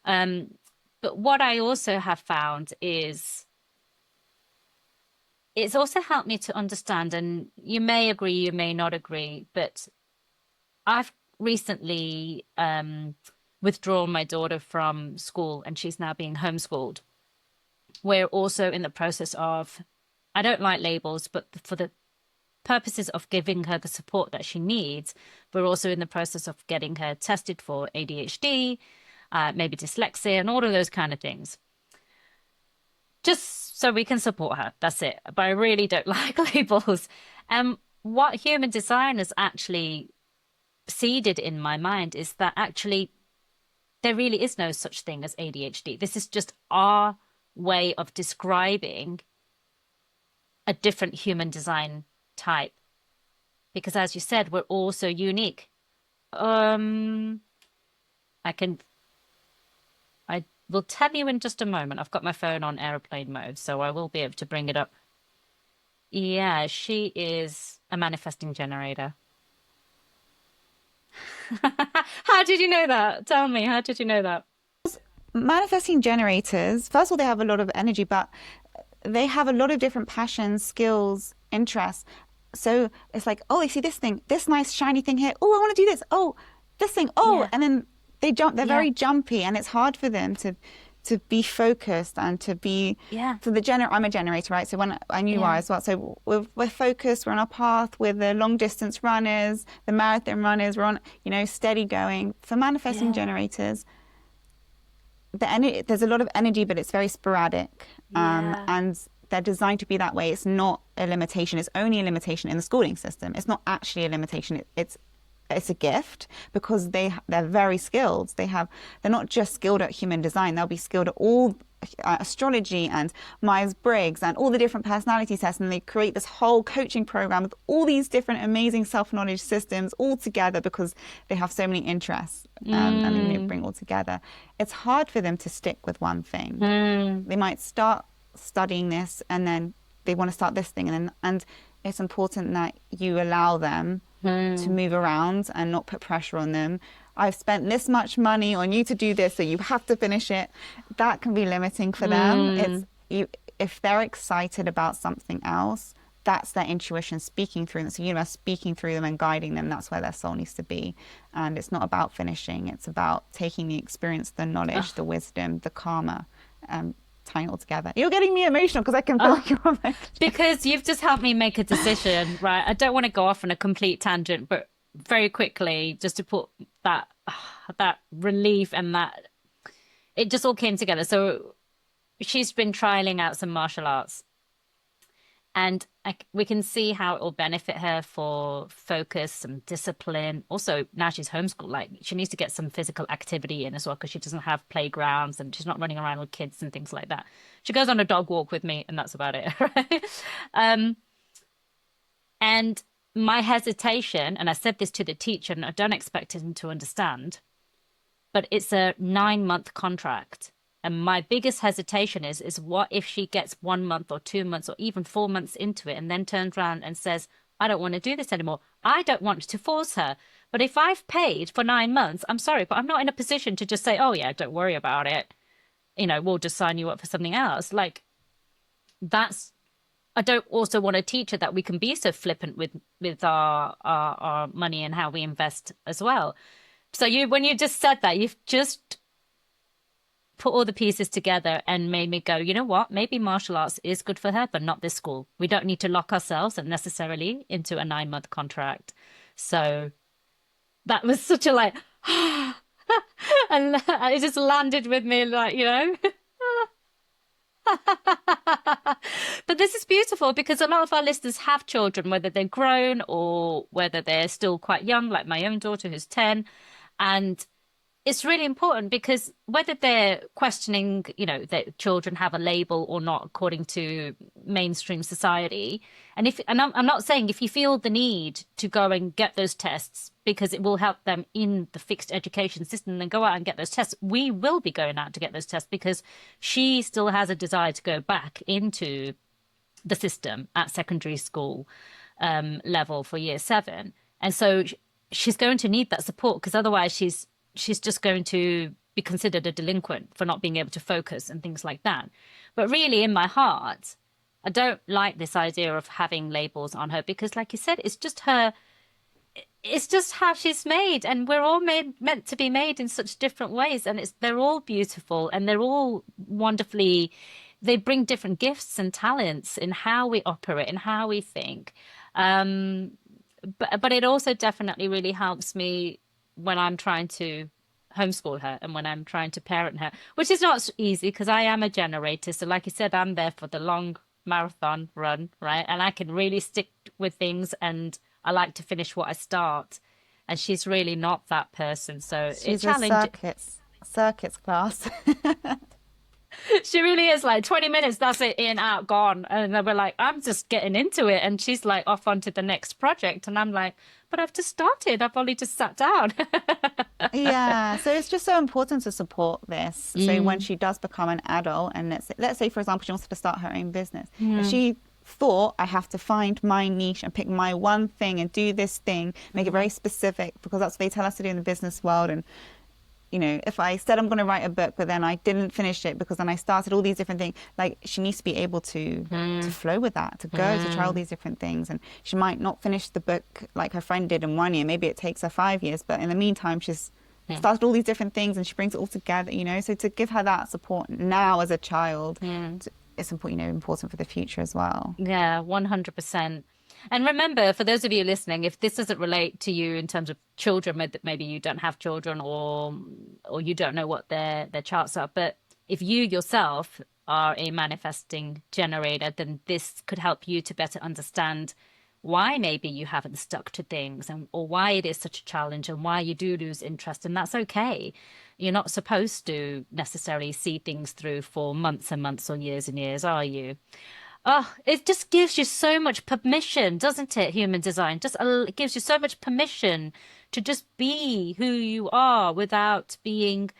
Um, but what I also have found is it's also helped me to understand, and you may agree, you may not agree, but I've recently withdrawn my daughter from school and she's now being homeschooled. We're also in the process of, I don't like labels, but for the purposes of giving her the support that she needs, we're also in the process of getting her tested for ADHD, maybe dyslexia, and all of those kind of things. Just so we can support her. That's it. But I really don't like labels. what human design has actually seeded in my mind is that actually there really is no such thing as ADHD. This is just our way of describing a different human design type. Because as you said, we're all so unique. Um, I can, I will tell you in just a moment. I've got my phone on airplane mode, so I will be able to bring it up. Yeah, she is a manifesting generator. How did you know that? Tell me, how did you know that? Manifesting generators, first of all, they have a lot of energy, but they have a lot of different passions, skills, interests. So it's like, oh, I see this thing, this nice shiny thing here. Oh, I want to do this. Oh, this thing. Oh, Yeah, and then they jump. They're yeah, very jumpy, and it's hard for them to be focused and to be. yeah, So the I'm a generator, right? So when I knew you are yeah, as well. So we're focused. We're on our path. We're the long distance runners, the marathon runners. We're on, steady going. For manifesting yeah, generators, there's a lot of energy, but it's very sporadic, yeah, and they're designed to be that way. It's not a limitation. It's only a limitation in the schooling system. It's not actually a limitation. It's a gift because they're very skilled. They're not just skilled at human design. They'll be skilled at all astrology and Myers-Briggs and all the different personality tests, and they create this whole coaching program with all these different amazing self-knowledge systems all together because they have so many interests, and mm, bring all together. It's hard for them to stick with one thing. mm, They might start studying this and then they want to start this thing, and it's important that you allow them to mm, move around and not put pressure on them. I've spent this much money on you to do this, so you have to finish it. That can be limiting for them. It's mm. you If they're excited about something else, that's their intuition speaking through them. So universe speaking through them and guiding them. That's where their soul needs to be. And it's not about finishing. It's about taking the experience, the knowledge, the wisdom, the karma, tying it all together. You're getting me emotional because I can feel Oh, like you're emotional. because you've just helped me make a decision, right? I don't want to go off on a complete tangent, but very quickly, just to put that that relief and that it just all came together. So she's been trialing out some martial arts, and we can see how it will benefit her for focus, some discipline. Also, now she's homeschooled, like she needs to get some physical activity in as well because she doesn't have playgrounds and she's not running around with kids and things like that. She goes on a dog walk with me, and that's about it, right? Um, and my hesitation, and I said this to the teacher, and I don't expect him to understand, but it's a 9 month contract. And my biggest hesitation is what if she gets 1 month or 2 months or even 4 months into it and then turns around and says, I don't want to do this anymore. I don't want to force her. But if I've paid for 9 months, I'm sorry, but I'm not in a position to just say, oh, yeah, don't worry about it. We'll just sign you up for something else. Like, that's, I don't also want to teach her that we can be so flippant with our money and how we invest as well. So when you just said that, you've just put all the pieces together and made me go, you know what? Maybe martial arts is good for her, but not this school. We don't need to lock ourselves necessarily into a 9 month contract. So that was such a like, and it just landed with me like. But this is beautiful because a lot of our listeners have children, whether they're grown or whether they're still quite young, like my own daughter who's 10. And it's really important because whether they're questioning, that children have a label or not according to mainstream society, and I'm not saying if you feel the need to go and get those tests because it will help them in the fixed education system, then go out and get those tests. We will be going out to get those tests because she still has a desire to go back into the system at secondary school level for year 7. And so she's going to need that support because otherwise she's just going to be considered a delinquent for not being able to focus and things like that. But really, in my heart, I don't like this idea of having labels on her because, like you said, it's just her. It's just how she's made, and we're all meant to be made in such different ways, and they're all beautiful and they're all wonderfully. They bring different gifts and talents in how we operate and how we think. Um, but it also definitely really helps me when I'm trying to homeschool her and when I'm trying to parent her, which is not easy because I am a generator. So like you said, I'm there for the long marathon run, right? And I can really stick with things and I like to finish what I start. And she's really not that person. So it She's a challenged. circuits class. She really is like 20 minutes, that's it, in, out, gone. And then we're like, I'm just getting into it. And she's like off onto the next project. And I'm like, but I've just started. I've only just sat down. Yeah, so it's just so important to support this. So when Mm, she does become an adult, and let's say for example she wants to start her own business, if mm, she thought I have to find my niche and pick my one thing and do this thing, make it mm, very specific because that's what they tell us to do in the business world. And if I said I'm going to write a book, but then I didn't finish it because then I started all these different things, like she needs to be able to mm, flow with that, to try all mm. these different things. And she might not finish the book like her friend did in 1 year. Maybe it takes her 5 years, but in the meantime, she's Yeah. started all these different things and she brings it all together. So to give her that support now as a child, Yeah. it's important for the future as well. Yeah, 100%. And remember, for those of you listening, if this doesn't relate to you in terms of children, maybe you don't have children or you don't know what their charts are, but if you yourself are a manifesting generator, then this could help you to better understand why maybe you haven't stuck to things and or why it is such a challenge and why you do lose interest. And that's okay. You're not supposed to necessarily see things through for months and months or years and years, are you? Oh, it just gives you so much permission, doesn't it? Human design just it gives you so much permission to just be who you are without having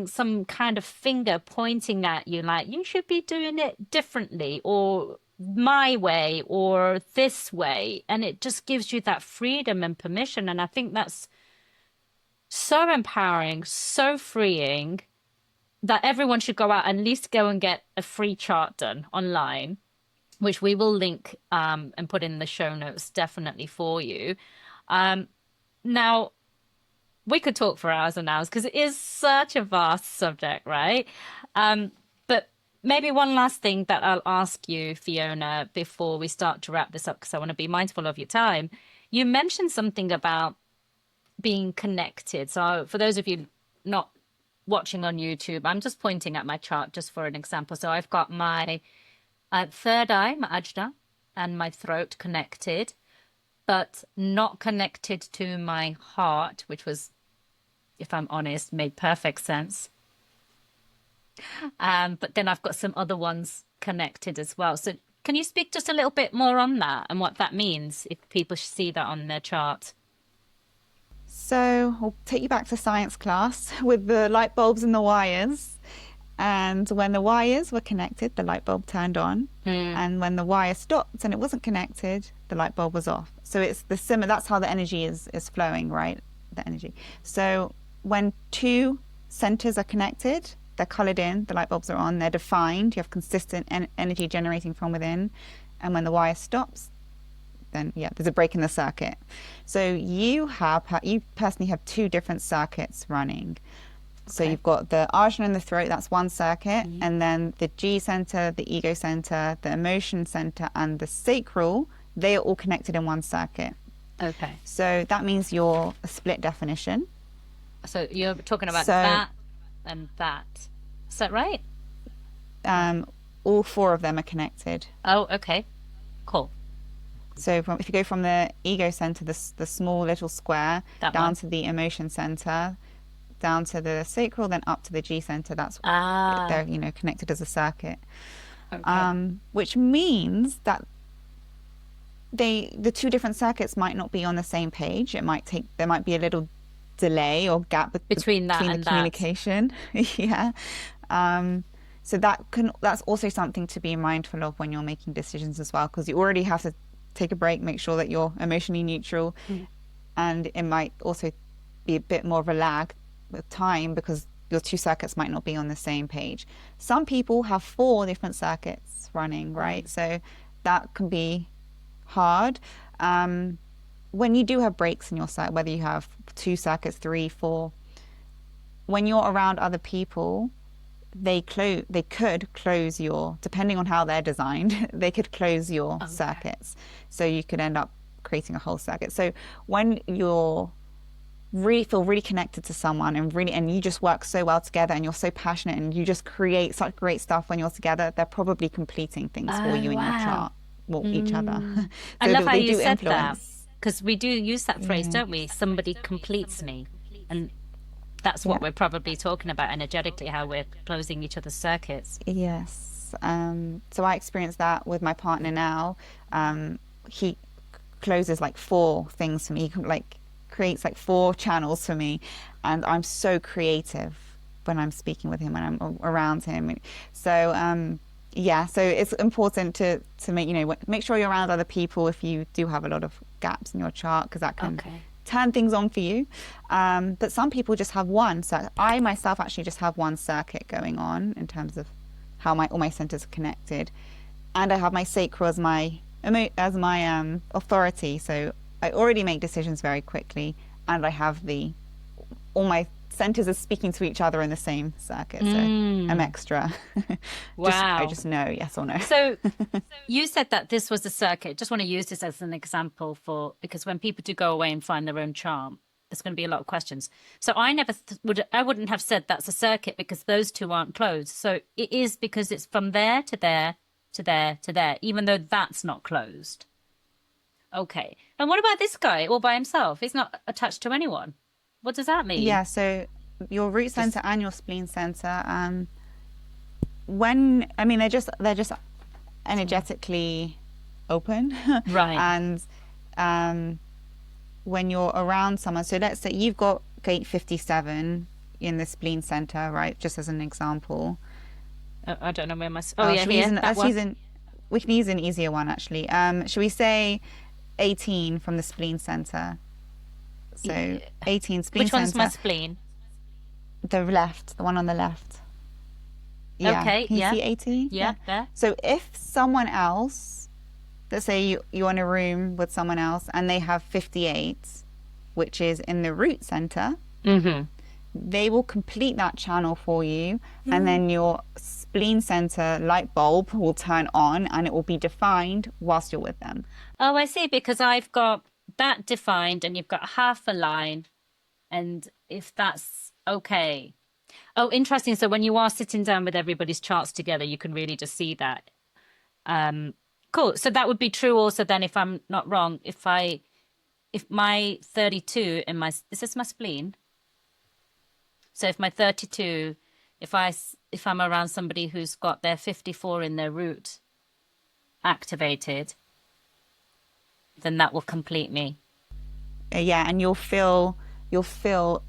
some kind of finger pointing at you like you should be doing it differently or my way or this way. And it just gives you that freedom and permission. And I think that's so empowering, so freeing that everyone should go out and at least go and get a free chart done online, which we will link and put in the show notes definitely for you. Now, we could talk for hours and hours because it is such a vast subject, right? But maybe one last thing that I'll ask you, Fiona, before we start to wrap this up, because I want to be mindful of your time. You mentioned something about being connected. So for those of you not watching on YouTube, I'm just pointing at my chart just for an example. So I've got my third eye, my ajna, and my throat connected, but not connected to my heart, which was, if I'm honest, made perfect sense. But then I've got some other ones connected as well. So can you speak just a little bit more on that and what that means if people should see that on their chart? So I'll take you back to science class with the light bulbs and the wires. And when the wires were connected, the light bulb turned on. Mm, And when the wire stopped and it wasn't connected, the light bulb was off. So it's the similar, that's how the energy is flowing, right? The energy. So when two centers are connected, they're colored in, the light bulbs are on, they're defined, you have consistent energy generating from within. And when the wire stops, then yeah, there's a break in the circuit. So you personally have two different circuits running. So okay. you've got the ajna in the throat, that's one circuit, Mm, and then the G center, the ego center, the emotion center, and the sacral, they are all connected in one circuit. okay. So that means you're a split definition. So you're talking about So that and that. Is that right? um, all four of them are connected. Oh, okay. Cool. So if you go from the ego center, the small little square, That down one. to the emotion center, down to the sacral, then up to the G center, that's Ah, they're connected as a circuit. okay. Which means that the two different circuits might not be on the same page. There might be a little delay or gap Between that between the and that. communication. Yeah. Um, so that's also something to be mindful of when you're making decisions as well, because you already have to take a break, make sure that you're emotionally neutral, Mm. and it might also be a bit more of a lag with time because your two circuits might not be on the same page. Some people have four different circuits running, right? So that can be hard. When you do have breaks in your circuit, whether you have two circuits, three, four, when you're around other people, they could close your, depending on how they're designed, they could close your Okay. circuits. So you could end up creating a whole circuit. So when you're really feel really connected to someone and you just work so well together and you're so passionate and you just create such great stuff when you're together, they're probably completing things for Oh, you in your wow. chart, well, each other. I So love how they you do said that influence. because we do use that phrase, Yeah. don't we? Somebody completes me. And that's what Yeah. we're probably talking about energetically, how we're closing each other's circuits. Yes. So I experienced that with my partner now. He closes like four things for me. He like creates like four channels for me, and I'm so creative when I'm speaking with him, when I'm around him. So yeah, so it's important to make make sure you're around other people if you do have a lot of gaps in your chart, because that can Okay. turn things on for you. But some people just have one. So I myself actually just have one circuit going on in terms of how my all my centers are connected, and I have my sacral as my authority. So I already make decisions very quickly, and I have the all my centers are speaking to each other in the same circuit. So I'm Mm, extra. I wow. just know yes or no. So you said that this was a circuit. Just want to use this as an example for because when people do go away and find their own charm, there's going to be a lot of questions. So I never I wouldn't have said that's a circuit because those two aren't closed. So it is because it's from there to there to there to there, even though that's not closed. Okay. And what about this guy all by himself? He's not attached to anyone. What does that mean? Yeah. So your root center Just and your spleen center. When I mean they're just energetically open, right. and um, when you're around someone. So let's say you've got gate 57 in the spleen center, right? Just as an example. I don't know where my. Oh yeah, Should we use here that one. we can use an easier one actually. Should we say 18 from the spleen center? So Yeah. 18 spleen Which one's my center, spleen? the left, the one on the left. Yeah. Okay. Can you Yeah. see 18? Yeah. Yeah. There. So if someone else, let's say you're in a room with someone else and they have 58, which is in the root center, Mm-hmm. they will complete that channel for you, and then your spleen center light bulb will turn on and it will be defined whilst you're with them. Oh, I see. Because I've got that defined, and you've got half a line, and if that's okay. Oh, interesting. So when you are sitting down with everybody's charts together, you can really just see that. Um, cool. So that would be true also then, if I'm not wrong, if my 32 in my, is this my spleen? So if my 32, if I'm around somebody who's got their 54 in their root activated, then that will complete me. Yeah, and you'll feel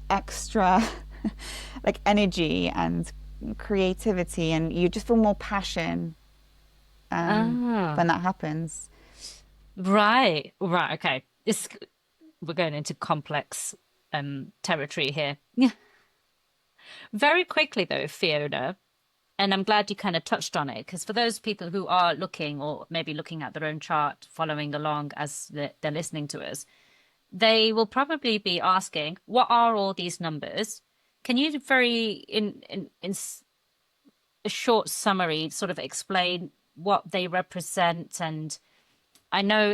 extra like energy and creativity, and you just feel more passion Ah, when that happens. right, right, okay. We're going into complex territory here. Very quickly though, Fiona, and I'm glad you kind of touched on it, because for those people who are looking or maybe looking at their own chart, following along as they're listening to us, they will probably be asking, what are all these numbers? Can you very in a short summary sort of explain what they represent? And I know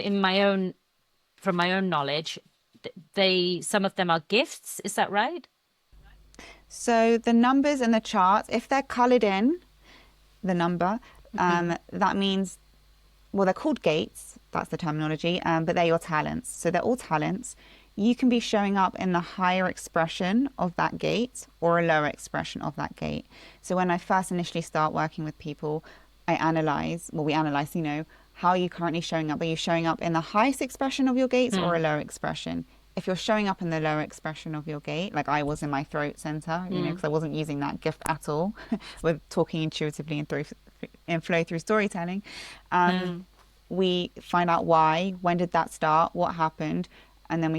from my own knowledge, they some of them are gifts. Is that right? So the numbers in the chart, if they're colored in, the number, Hmm. that means, well, they're called gates. That's the terminology, but they're your talents. So they're all talents. You can be showing up in the higher expression of that gate or a lower expression of that gate. So when I first initially start working with people, we analyze, how are you currently showing up? Are you showing up in the highest expression of your gates or a lower expression? If you're showing up in the lower expression of your gate, like I was in my throat center, because I wasn't using that gift at all with talking intuitively and flow through storytelling, Mm. we find out why, when did that start, what happened, and then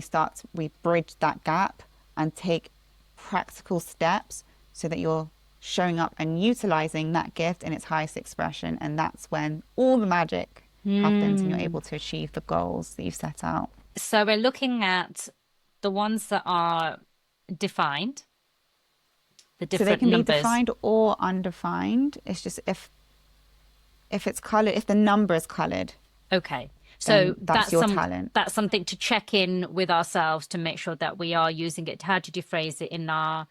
we bridge that gap and take practical steps so that you're showing up and utilizing that gift in its highest expression. And that's when all the magic happens and you're able to achieve the goals that you've set out. So we're looking at the ones that are defined, the So they different can be numbers. defined or undefined. It's just if it's colored, if the number is colored. Okay. So then that's your talent. that's something to check in with ourselves to make sure that we are using it. How did you phrase it in a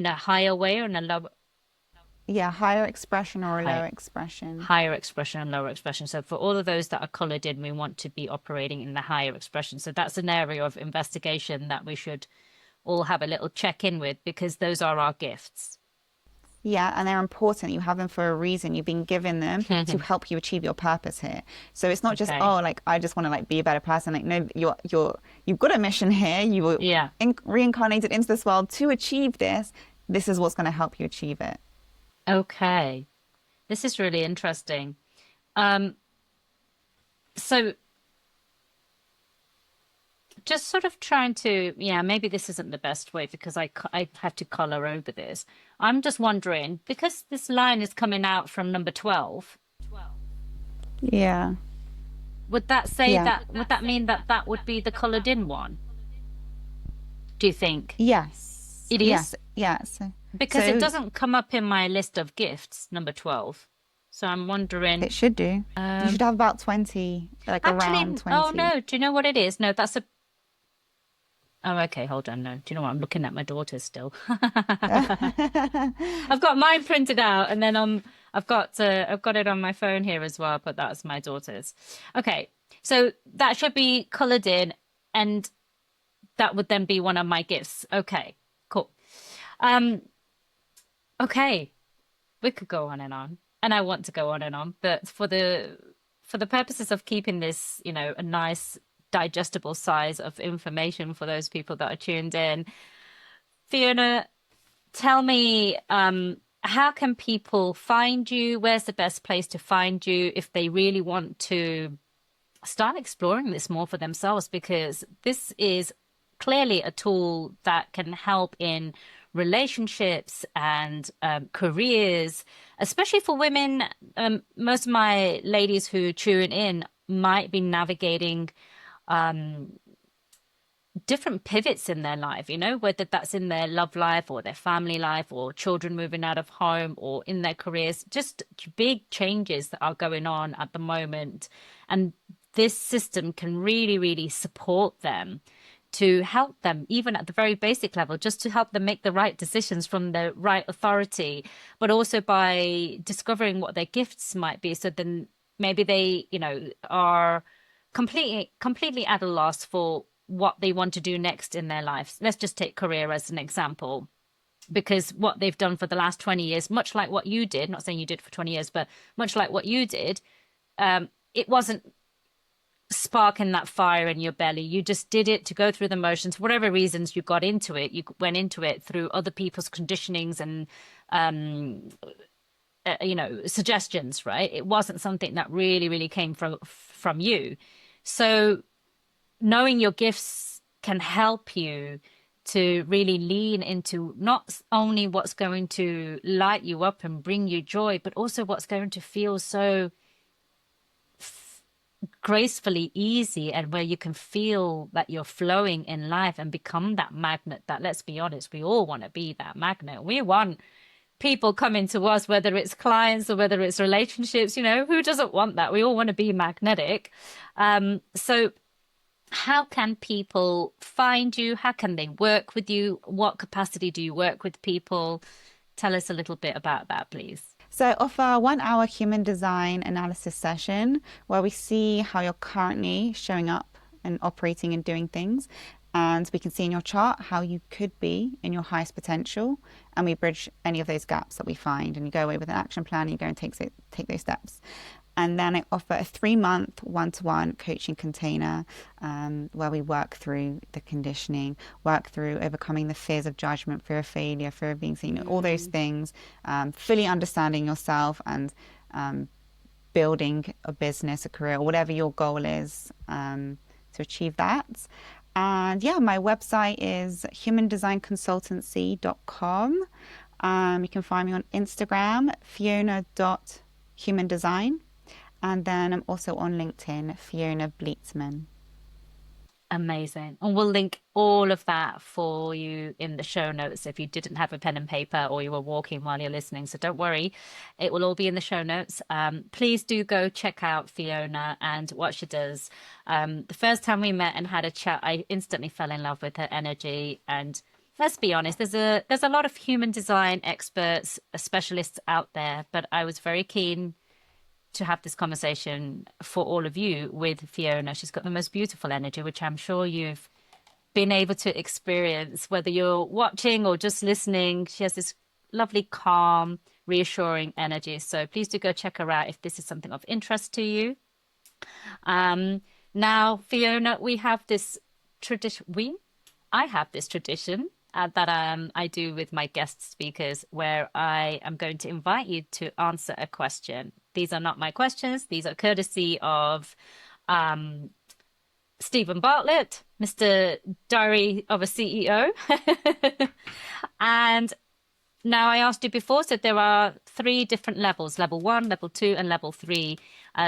higher way or in a lower Yeah, higher expression or a high, lower expression. higher expression and lower expression? So for all of those that are colored in, we want to be operating in the higher expression. So that's an area of investigation that we should all have a little check in with because those are our gifts. Yeah, and they're important. You have them for a reason. You've been given them to help you achieve your purpose here. So it's not just, Okay. oh, like I just want to like be a better person. Like no, you've got a mission here. You were Yeah. reincarnated into this world to achieve this. This is what's going to help you achieve it. Okay. This is really interesting. Um, so just sort of trying to, yeah, maybe this isn't the best way because I have to color over this. I'm just wondering, because this line is coming out from number 12, Yeah. would that say Yeah. that, would that mean that that would be the colored in one? Do you think? Yes. It is? Yes. Yes. Because it So doesn't come up in my list of gifts, number 12. So I'm wondering, it should do. You should have about 20, like around actually, oh 20. no, do you know what it is? No, that's a, oh, okay, hold on, no. Do you know what? I'm looking at my daughter's still. I've got mine printed out, and then I've got it on my phone here as well, but that's my daughter's. Okay, so that should be colored in, and that would then be one of my gifts. Okay, cool. Um, okay, we could go on, and I want to go on, but for the purposes of keeping this, you know, a nice digestible size of information for those people that are tuned in, Fiona, tell me, how can people find you? Where's the best place to find you if they really want to start exploring this more for themselves? Because this is clearly a tool that can help in relationships and careers, especially for women. Most of my ladies who tune in might be navigating different pivots in their life, you know, whether that's in their love life or their family life or children moving out of home or in their careers, just big changes that are going on at the moment. And this system can really, really support them to help them, even at the very basic level, just to help them make the right decisions from the right authority, but also by discovering what their gifts might be. So then maybe they, you know, are completely at a loss for what they want to do next in their lives. Let's just take career as an example, because what they've done for the last 20 years, much like what you did, not saying you did for 20 years, but much like what you did, it wasn't sparking that fire in your belly. You just did it to go through the motions. For whatever reasons you got into it, you went into it through other people's conditionings and you know, suggestions, right? It wasn't something that really came from you. So knowing your gifts can help you to really lean into not only what's going to light you up and bring you joy, but also what's going to feel so gracefully easy and where you can feel that you're flowing in life and become that magnet that, let's be honest, we all want to be that magnet. We want people coming to us, whether it's clients or whether it's relationships, you know, who doesn't want that? We all want to be magnetic. So how can people find you? How can they work with you? What capacity do you work with people? Tell us a little bit about that, please. So I offer a 1 hour human design analysis session where we see how you're currently showing up and operating and doing things. And we can see in your chart how you could be in your highest potential. And we bridge any of those gaps that we find. And you go away with an action plan and you go and take those steps. And then I offer a 3-month one-to-one coaching container where we work through the conditioning, work through overcoming the fears of judgment, fear of failure, fear of being seen, all those things, fully understanding yourself and building a business, a career, whatever your goal is to achieve that. And yeah, my website is humandesignconsultancy.com. You can find me on Instagram, fiona.humandesign. And then I'm also on LinkedIn, Fiona Bleetman. Amazing. And we'll link all of that for you in the show notes if you didn't have a pen and paper or you were walking while you're listening. So don't worry, it will all be in the show notes. Please do go check out Fiona and what she does. The first time we met and had a chat, I instantly fell in love with her energy. And let's be honest, there's a lot of human design experts, specialists out there, but I was very keen to have this conversation for all of you with Fiona. She's got the most beautiful energy, which I'm sure you've been able to experience, whether you're watching or just listening. She has this lovely, calm, reassuring energy. So please do go check her out if this is something of interest to you. Now, Fiona, we have this tradition. I have this tradition that I do with my guest speakers, where I am going to invite you to answer a question. These are not my questions; these are courtesy of Stephen Bartlett, Mr. Diary of a CEO. And now, I asked you before, so there are 3 different levels: level 1, level 2, and level 3.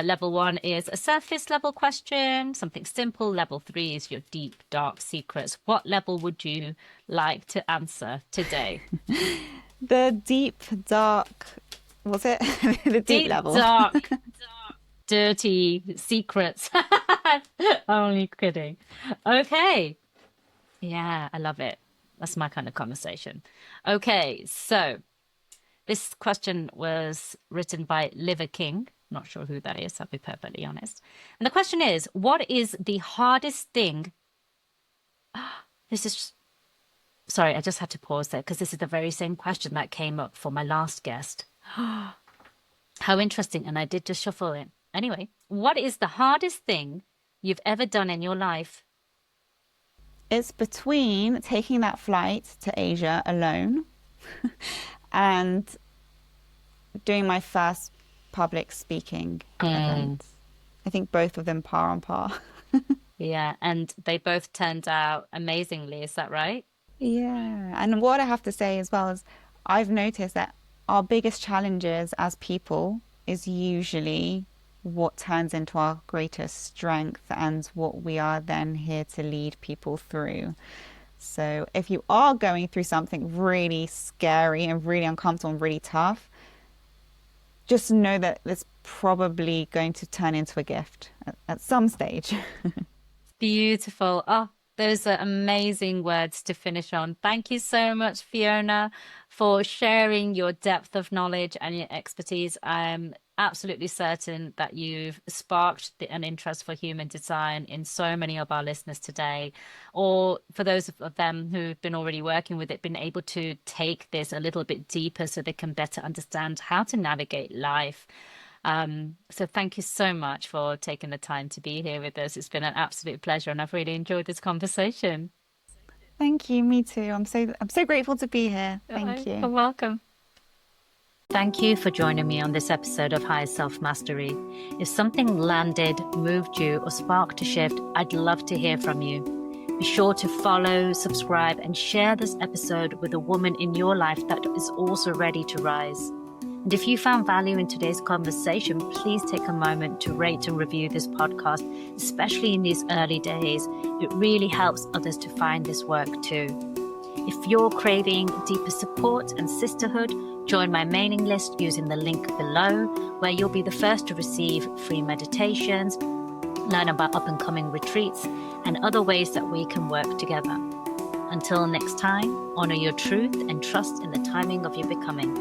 Level 1 is a surface level question, something simple. Level 3 is your deep, dark secrets. What level would you like to answer today? The deep, dark, was it? The deep level. Dark, dirty secrets. Only kidding. Okay. Yeah, I love it. That's my kind of conversation. Okay, so this question was written by Liver King. Not sure who that is, I'll be perfectly honest. And the question is, what is the hardest thing? This is, sorry, I just had to pause there because this is the very same question that came up for my last guest. How interesting. And I did just shuffle it. Anyway, what is the hardest thing you've ever done in your life? It's between taking that flight to Asia alone and doing my first public speaking event. I think both of them par on par. Yeah, and they both turned out amazingly. Is that right? Yeah. And what I have to say as well is I've noticed that our biggest challenges as people is usually what turns into our greatest strength and what we are then here to lead people through. So if you are going through something really scary and really uncomfortable and really tough, just know that it's probably going to turn into a gift at some stage. Beautiful. Oh, those are amazing words to finish on. Thank you so much, Fiona, for sharing your depth of knowledge and your expertise. I'm absolutely certain that you've sparked an interest for human design in so many of our listeners today, or for those of them who've been already working with it, been able to take this a little bit deeper so they can better understand how to navigate life. So thank you so much for taking the time to be here with us. It's been an absolute pleasure, and I've really enjoyed this conversation. Thank you, me too. I'm so grateful to be here. Thank you. You're welcome. Thank you for joining me on this episode of Higher Self Mastery. If something landed, moved you, or sparked a shift, I'd love to hear from you. Be sure to follow, subscribe, and share this episode with a woman in your life that is also ready to rise. And if you found value in today's conversation, please take a moment to rate and review this podcast, especially in these early days. It really helps others to find this work too. If you're craving deeper support and sisterhood, join my mailing list using the link below, where you'll be the first to receive free meditations, learn about up-and-coming retreats, and other ways that we can work together. Until next time, honor your truth and trust in the timing of your becoming.